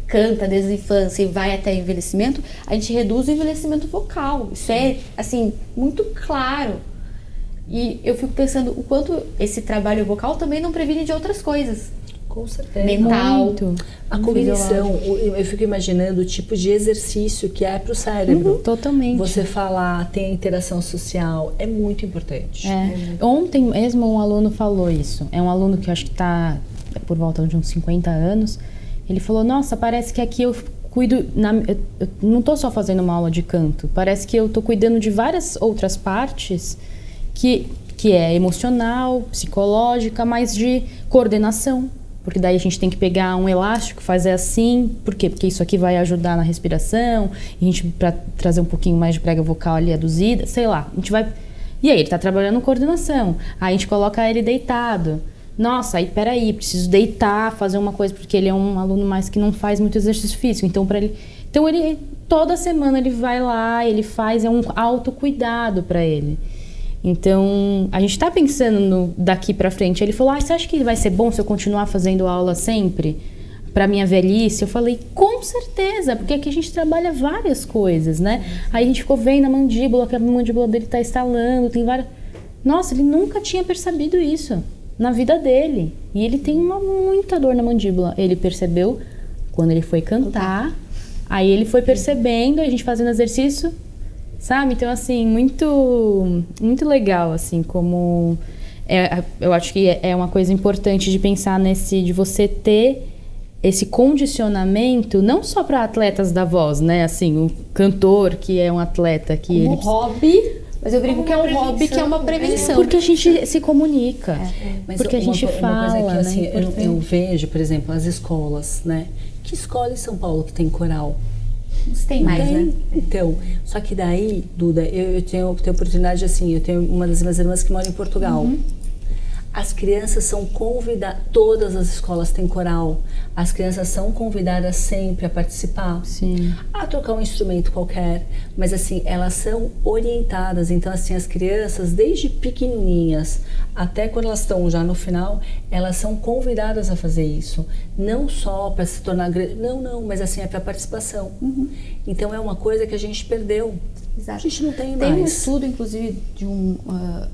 canta desde a infância e vai até o envelhecimento, a gente reduz o envelhecimento vocal. Isso é, assim, muito claro. E eu fico pensando o quanto esse trabalho vocal também não previne de outras coisas. Com certeza. Mental. Muito. A cognição, eu fico imaginando o tipo de exercício que é para o cérebro. Totalmente. Você falar, ter a interação social, é muito importante. Ontem mesmo um aluno falou isso. É um aluno que eu acho que está por volta de uns 50 anos. Ele falou, nossa, parece que aqui eu cuido... eu não estou só fazendo uma aula de canto. Parece que eu estou cuidando de várias outras partes que é emocional, psicológica, mas de coordenação. Porque daí a gente tem que pegar um elástico, fazer assim. Por quê? Porque isso aqui vai ajudar na respiração. E a gente, pra trazer um pouquinho mais de prega vocal ali aduzida, sei lá. A gente vai... E aí, ele tá trabalhando coordenação. Aí a gente coloca ele deitado. Nossa, aí peraí, preciso deitar, fazer uma coisa. Porque ele é um aluno mais que não faz muito exercício físico. Então, ele toda semana ele vai lá, ele faz, é um autocuidado para ele. Então, a gente tá pensando daqui pra frente. Ele falou, você acha que vai ser bom se eu continuar fazendo aula sempre? Pra minha velhice? Eu falei, com certeza, porque aqui a gente trabalha várias coisas, né? Aí a gente ficou vendo a mandíbula, que a mandíbula dele tá estalando, tem várias... Nossa, ele nunca tinha percebido isso na vida dele. E ele tem muita dor na mandíbula. Ele percebeu quando ele foi cantar, aí ele foi percebendo, a gente fazendo exercício... Sabe? Então, assim, muito, muito legal, assim, como... eu acho que é uma coisa importante de pensar de você ter esse condicionamento, não só para atletas da voz, né? Assim, o cantor que é um atleta que como hobby, mas eu brinco que é um hobby, que é uma prevenção. Porque a gente se comunica, Mas porque a gente fala, uma coisa que, né? assim, eu vejo, por exemplo, as escolas, né? Que escola em São Paulo que tem coral? Tem mais, né? Então, só que daí, Duda, eu tenho oportunidade, assim, eu tenho uma das minhas irmãs que mora em Portugal. As crianças são convidadas, todas as escolas têm coral, as crianças são convidadas sempre a participar, Sim. a tocar um instrumento qualquer, mas assim, elas são orientadas, então assim, as crianças, desde pequenininhas até quando elas estão já no final, elas são convidadas a fazer isso, não só para se tornar grande, não, mas assim, é para participação. Então é uma coisa que a gente perdeu. Exato. A gente não tem mais. Tem um estudo, inclusive, de um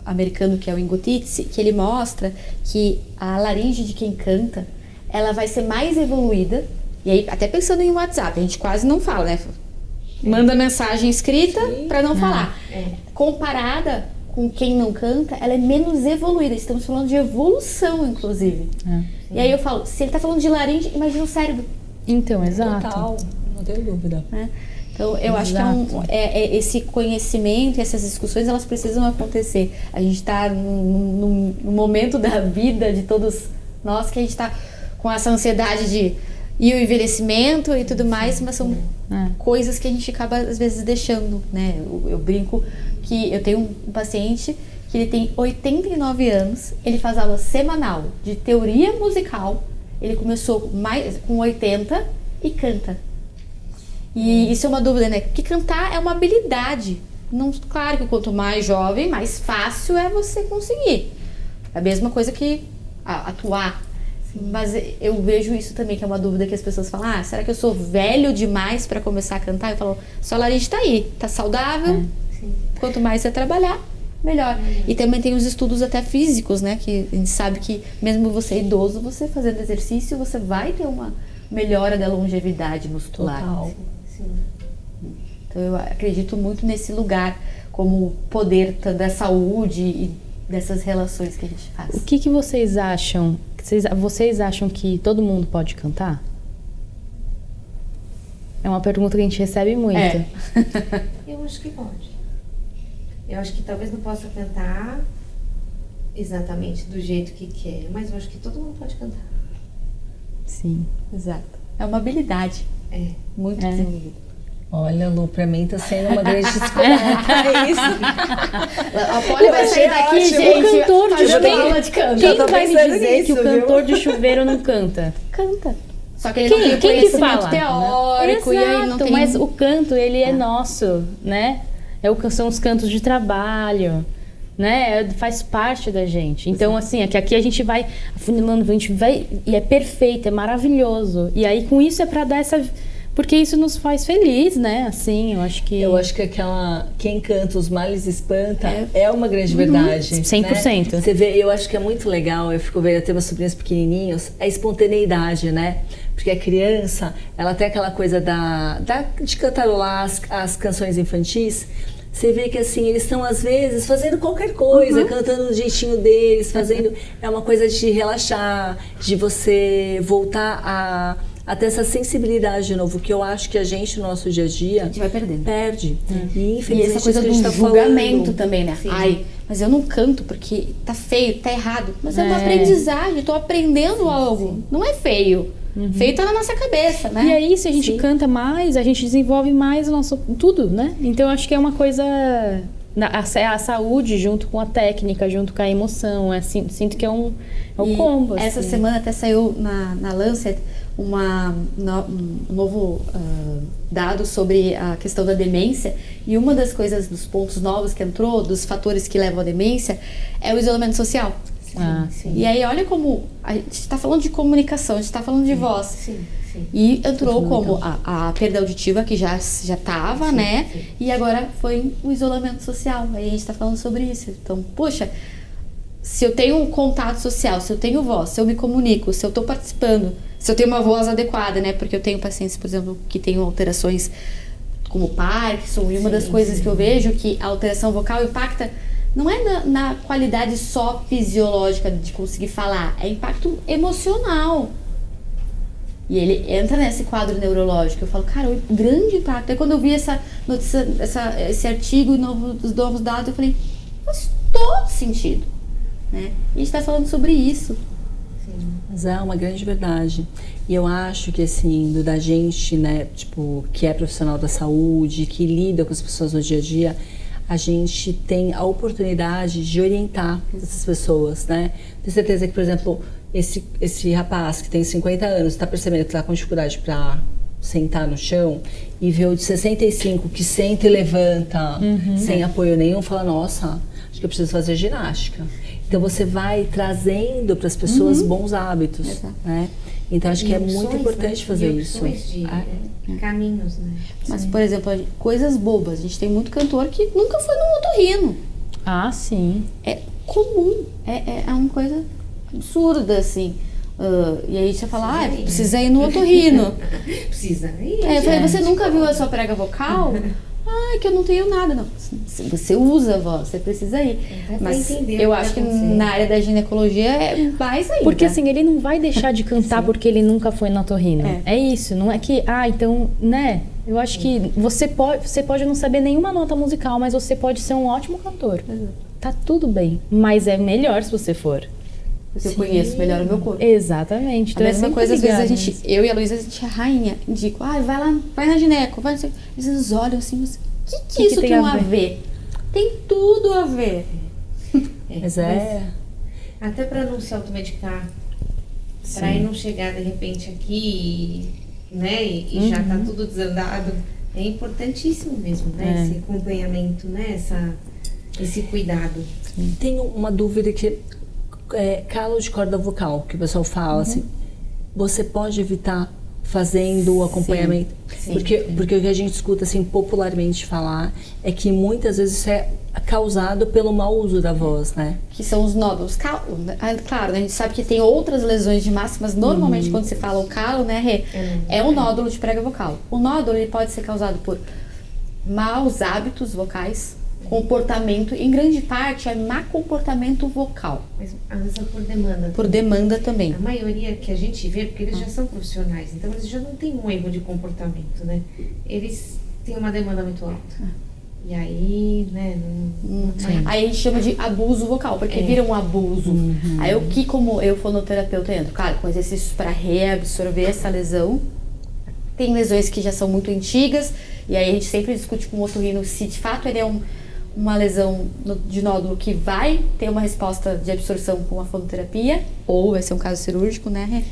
americano que é o Ingotitz, que ele mostra que a laringe de quem canta, ela vai ser mais evoluída. E aí, até pensando em WhatsApp, a gente quase não fala, né? Manda mensagem escrita para não falar. Comparada com quem não canta, ela é menos evoluída. Estamos falando de evolução, inclusive. E aí eu falo, se ele tá falando de laringe, imagina o cérebro. Então, exato. Total, não tenho dúvida. Então, eu acho que esse conhecimento e essas discussões, elas precisam acontecer. A gente está num momento da vida de todos nós que a gente está com essa ansiedade de o envelhecimento e tudo mais, mas são coisas que a gente acaba, às vezes, deixando, né? Eu brinco que eu tenho um paciente que ele tem 89 anos, ele faz aula semanal de teoria musical, ele começou com 80 e canta. E isso é uma dúvida, né? Porque cantar é uma habilidade. Não, claro que quanto mais jovem, mais fácil é você conseguir. É a mesma coisa que atuar. Mas eu vejo isso também, que é uma dúvida que as pessoas falam, será que eu sou velho demais para começar a cantar? Eu falo, sua laringe tá aí, tá saudável. Quanto mais você trabalhar, melhor. E também tem os estudos até físicos, né? Que a gente sabe que mesmo você idoso, você fazendo exercício, você vai ter uma melhora da longevidade muscular. Total. Então eu acredito muito nesse lugar como poder da saúde e dessas relações que a gente faz. O que vocês acham? Vocês acham que todo mundo pode cantar? É uma pergunta que a gente recebe muito. Eu acho que pode. Eu acho que talvez não possa cantar exatamente do jeito que quer, mas eu acho que todo mundo pode cantar. Sim, exato. É uma habilidade. Muito desenvolvida. Olha, Lu, pra mim tá sendo uma grande descoberta. É isso. A Polly vai sair daqui, gente, o cantor de aula de canto. Quem vai me dizer nisso, que o cantor de chuveiro não canta? Canta. Só que ele não tem Quem que conhecimento fala? teórico. Exato, E aí não tem... mas o canto, ele é nosso, né? São os cantos de trabalho, né? Faz parte da gente. Então, assim, aqui a gente vai afunilando, a gente vai... E é perfeito, é maravilhoso. E aí, com isso, é pra dar essa... Porque isso nos faz feliz, né? Assim, eu acho que... Eu acho que quem canta os males espanta é uma grande verdade. 100%. Né? Você vê, eu acho que é muito legal, eu fico vendo até meus sobrinhos pequenininhos, a espontaneidade, né? Porque a criança, ela tem aquela coisa de cantarolar as canções infantis. Você vê que assim, eles estão às vezes fazendo qualquer coisa, cantando do jeitinho deles, fazendo... É uma coisa de relaxar, de você voltar a ter essa sensibilidade de novo, que eu acho que a gente, no nosso dia a dia... A gente vai perdendo. Perde. E infelizmente E essa coisa do isso que a gente tá julgamento falando. também, né? Sim. Ai, mas eu não canto porque tá feio, tá errado. Mas é uma aprendizagem, tô aprendendo algo. Não é feio. Feio tá na nossa cabeça, né? E aí, se a gente canta mais, a gente desenvolve mais o nosso... Tudo, né? Então, eu acho que é uma coisa... A saúde junto com a técnica, junto com a emoção. Sinto que é um combo. Essa assim. semana até saiu na Lancet um novo dado sobre a questão da demência. E uma das coisas, dos pontos novos que entrou, dos fatores que levam à demência, é o isolamento social. Sim. E aí, olha como a gente está falando de comunicação, a gente está falando de voz. Sim. E entrou como a perda auditiva, que já estava, né? Sim. E agora foi o isolamento social. Aí a gente está falando sobre isso. Então, poxa, se eu tenho um contato social, se eu tenho voz, se eu me comunico, se eu estou participando, se eu tenho uma voz adequada, né? Porque eu tenho pacientes, por exemplo, que têm alterações como Parkinson. E uma das coisas que eu vejo que a alteração vocal impacta... Não é na qualidade só fisiológica de conseguir falar, é impacto emocional. E ele entra nesse quadro neurológico. Eu falo, cara, o grande impacto. Aí quando eu vi essa notícia, esse artigo dos novos dados, eu falei, faz todo sentido. Né? E a gente está falando sobre isso. Mas é uma grande verdade. E eu acho que, assim, da gente, né, tipo, que é profissional da saúde, que lida com as pessoas no dia a dia, a gente tem a oportunidade de orientar essas pessoas, né? Tenho certeza que, por exemplo, esse rapaz que tem 50 anos está percebendo que está com dificuldade para sentar no chão e vê o de 65 que senta e levanta sem apoio nenhum, fala, nossa, acho que eu preciso fazer ginástica. Então você vai trazendo para as pessoas bons hábitos, né? Então acho que é muito importante fazer isso. De caminhos, né? Mas, por exemplo, coisas bobas. A gente tem muito cantor que nunca foi no otorrino. Ah, sim. É comum. É uma coisa absurda, assim. E aí você fala, precisa ir no otorrino. Precisa ir. Eu falei, você nunca viu a sua prega vocal? Que eu não tenho nada. Não, você usa a voz, você precisa ir. Mas eu acho que na área da ginecologia é mais ainda. Porque assim, ele não vai deixar de cantar porque ele nunca foi no otorrino. É isso, não é que, então, né? Eu acho que você pode não saber nenhuma nota musical, mas você pode ser um ótimo cantor. Tá tudo bem, mas é melhor se você for. Eu conheço melhor o meu corpo. Exatamente. Então, a mesma coisa, às vezes eu e a Luísa, a gente é rainha. Indico, vai lá, vai na gineco, vai. Eles olham assim, mas o que isso tem a ver? Tem tudo a ver. Mas até para não se automedicar, para não chegar de repente aqui, né, e já tá tudo desandado, é importantíssimo mesmo, né, esse acompanhamento, né, esse cuidado. Tenho uma dúvida que calo de corda vocal, que o pessoal fala assim, você pode evitar fazendo o acompanhamento? Sim. Porque o que a gente escuta assim popularmente falar é que muitas vezes isso é causado pelo mau uso da voz, né? Que são os nódulos. Claro, né, a gente sabe que tem outras lesões de massa, mas normalmente quando se fala o calo, né, Rê, é um nódulo de prega vocal. O nódulo ele pode ser causado por maus hábitos vocais, comportamento, em grande parte é má comportamento vocal. Mas às vezes é por demanda. Por demanda também. A maioria que a gente vê, porque eles já são profissionais, então eles já não têm um erro de comportamento, né? Eles têm uma demanda muito alta. E aí, né, aí a gente chama de abuso vocal, porque vira um abuso. Aí o que, como eu fonoterapeuta, entro, claro, com exercícios para reabsorver essa lesão. Tem lesões que já são muito antigas, e aí a gente sempre discute com o otorrino se de fato ele é uma lesão de nódulo que vai ter uma resposta de absorção com a fonoterapia, ou vai ser um caso cirúrgico, né?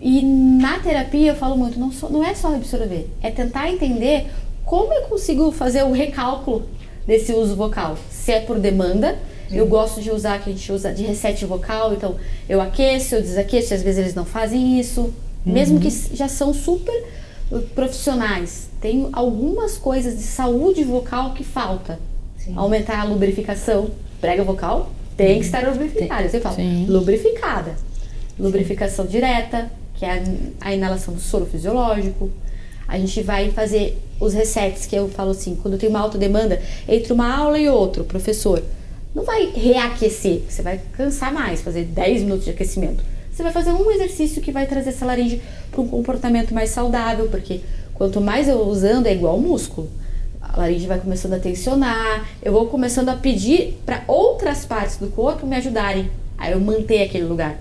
E na terapia eu falo muito, não é só absorver, é tentar entender como eu consigo fazer o recálculo desse uso vocal. Se é por demanda, eu gosto de usar, que a gente usa de reset vocal, então eu aqueço, eu desaqueço, às vezes eles não fazem isso, mesmo que já são super profissionais, tem algumas coisas de saúde vocal que falta. Sim. Aumentar a lubrificação. Prega vocal tem que estar lubrificada. Você fala, Sim. lubrificada. Lubrificação direta, que é a inalação do soro fisiológico. A gente vai fazer os resets, que eu falo assim, quando tem uma alta demanda, entre uma aula e outra, o professor não vai reaquecer, você vai cansar mais, fazer 10 minutos de aquecimento. Você vai fazer um exercício que vai trazer essa laringe para um comportamento mais saudável, porque quanto mais eu vou usando, é igual músculo. A laringe vai começando a tensionar, eu vou começando a pedir para outras partes do corpo me ajudarem a eu manter aquele lugar.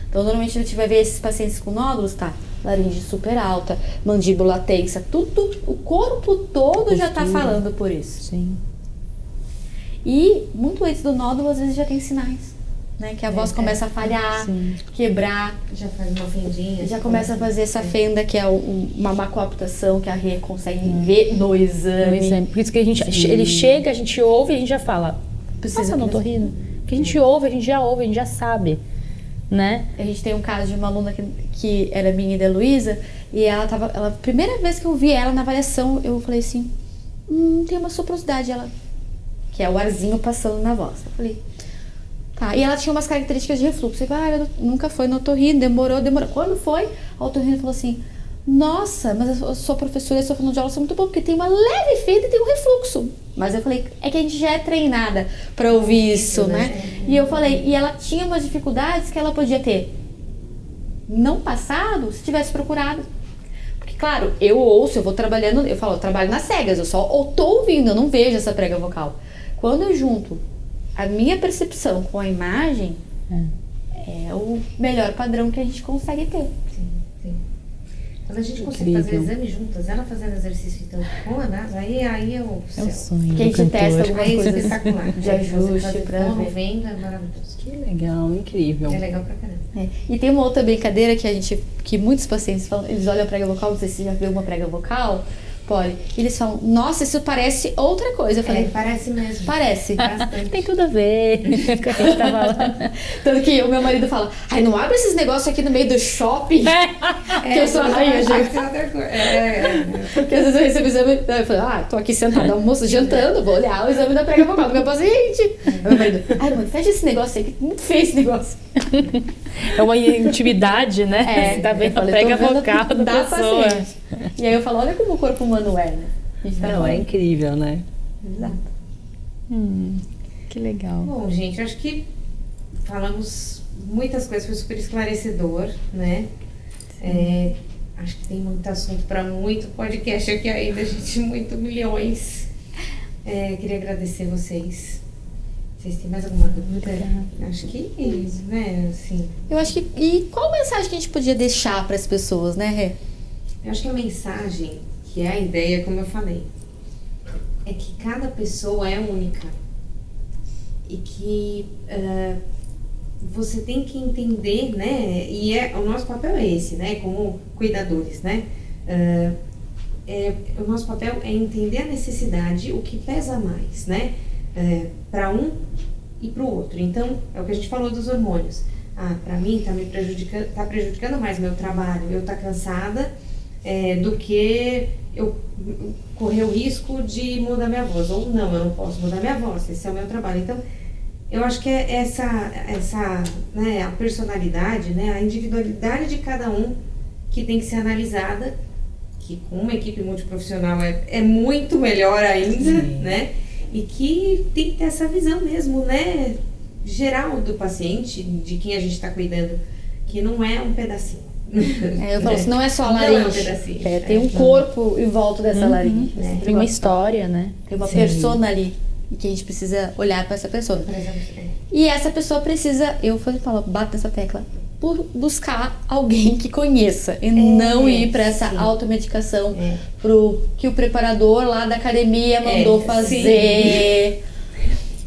Então, normalmente a gente vai ver esses pacientes com nódulos, tá? Laringe super alta, mandíbula tensa, tudo, o corpo todo já tá falando por isso. Sim. E muito antes do nódulo, às vezes já tem sinais, né? Que a voz começa a falhar, Sim. quebrar, Já faz uma fendinha. já começa a fazer essa fenda, que é uma má coaptação, que a Rê consegue ver no exame. Por isso que ele chega, a gente ouve e a gente já fala, Precisa não tô rindo. Porque a gente ouve, a gente já sabe, né? A gente tem um caso de uma aluna que era minha e da Luísa, e ela, primeira vez que eu vi ela na avaliação, eu falei assim, tem uma soprosidade, ela, que é o arzinho passando na voz. Eu falei, tá. E ela tinha umas características de refluxo. Eu falei, nunca foi no otorrino, demorou. Quando foi, a otorrino falou assim, nossa, mas a sua professora e a sua fonoaudióloga são muito bom, porque tem uma leve fenda e tem um refluxo. Mas eu falei, é que a gente já é treinada pra ouvir isso, né? E eu falei, e ela tinha umas dificuldades que ela podia ter não passado se tivesse procurado. Porque, claro, eu ouço, eu vou trabalhando, eu falo, eu trabalho nas cegas, eu só tô ouvindo, eu não vejo essa prega vocal. Quando eu junto a minha percepção com a imagem, é o melhor padrão que a gente consegue ter. Sim, sim. Quando a gente consegue fazer exame juntas, ela fazendo exercício então com a NASA, aí é o céu. É o sonho Porque a do gente testa cantor. algumas Aí é coisas espetacular. de ajuste pra Como ver. vendo é maravilhoso. Que legal, incrível. É legal pra caramba. É. E tem uma outra brincadeira que muitos pacientes falam, eles olham a prega vocal, não sei se você já viu uma prega vocal, Polly, e eles falam, nossa, isso parece outra coisa. Eu falei, Parece mesmo. parece. Bastante. Tem tudo a ver com o que a gente tava lá. Tanto que o meu marido fala, ai, não abre esses negócios aqui no meio do shopping, que eu sou a rainha, gente. Porque às vezes eu recebo exame, eu falo, tô aqui sentada, almoço, jantando, vou olhar o exame da prega vocal do meu paciente. Aí meu marido, ai, mano, fecha esse negócio aí, que muito feio esse negócio. É uma intimidade, né? Você tá vendo a Eu falei, prega tô vendo vocal da da pessoa. paciente. E aí eu falo, olha como o corpo humano é, né? A gente tá Não, é falando. incrível, né? Exato. Que legal. Bom, gente, acho que falamos muitas coisas, foi super esclarecedor, né? Acho que tem muito assunto para muito podcast aqui ainda, gente, muito milhões. Queria agradecer vocês. Vocês têm mais alguma dúvida? Acho que, né, assim... Eu acho que... E qual mensagem que a gente podia deixar para as pessoas, né, Rê? Eu acho que a mensagem, que é a ideia, como eu falei, é que cada pessoa é única. E que você tem que entender, né? E o nosso papel é esse, né? Como cuidadores, né? O nosso papel é entender a necessidade, o que pesa mais, né? Para um e para o outro. Então, é o que a gente falou dos hormônios. Para mim tá me prejudicando mais meu trabalho. Eu tá cansada do que eu correr o risco de mudar minha voz. Ou não, eu não posso mudar minha voz. Esse é o meu trabalho. Então, eu acho que é essa né, a personalidade, né, a individualidade de cada um que tem que ser analisada, que com uma equipe multiprofissional é muito melhor ainda, né? E que tem que ter essa visão mesmo, né, geral do paciente, de quem a gente está cuidando, que não é um pedacinho. Eu falo assim, não é só a Não é um laringe. pedacinho. Tem um corpo em volta dessa laringe. Né? Tem uma história, né? Tem uma persona ali. E que a gente precisa olhar para essa pessoa. Por exemplo, E essa pessoa precisa, eu falo, bato nessa tecla, por buscar alguém que conheça. E não ir para essa automedicação, pro que o preparador lá da academia mandou fazer.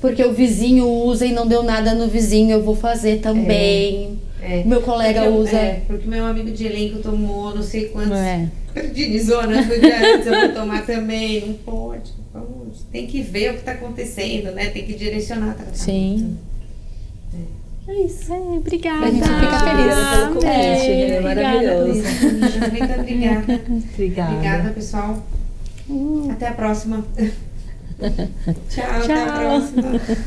Porque o vizinho usa e não deu nada no vizinho, eu vou fazer também. Meu colega usa. Porque meu amigo de elenco tomou não sei quantos prednisonas no dia antes, eu vou tomar também. Não pode. Tem que ver o que está acontecendo, né? Tem que direcionar a tratamento. Sim. É isso. Obrigada. A gente fica feliz. Pelo convite, é maravilhoso. Muito obrigada. Obrigada. Obrigada, pessoal. Até a próxima. Tchau, até a Tchau. próxima.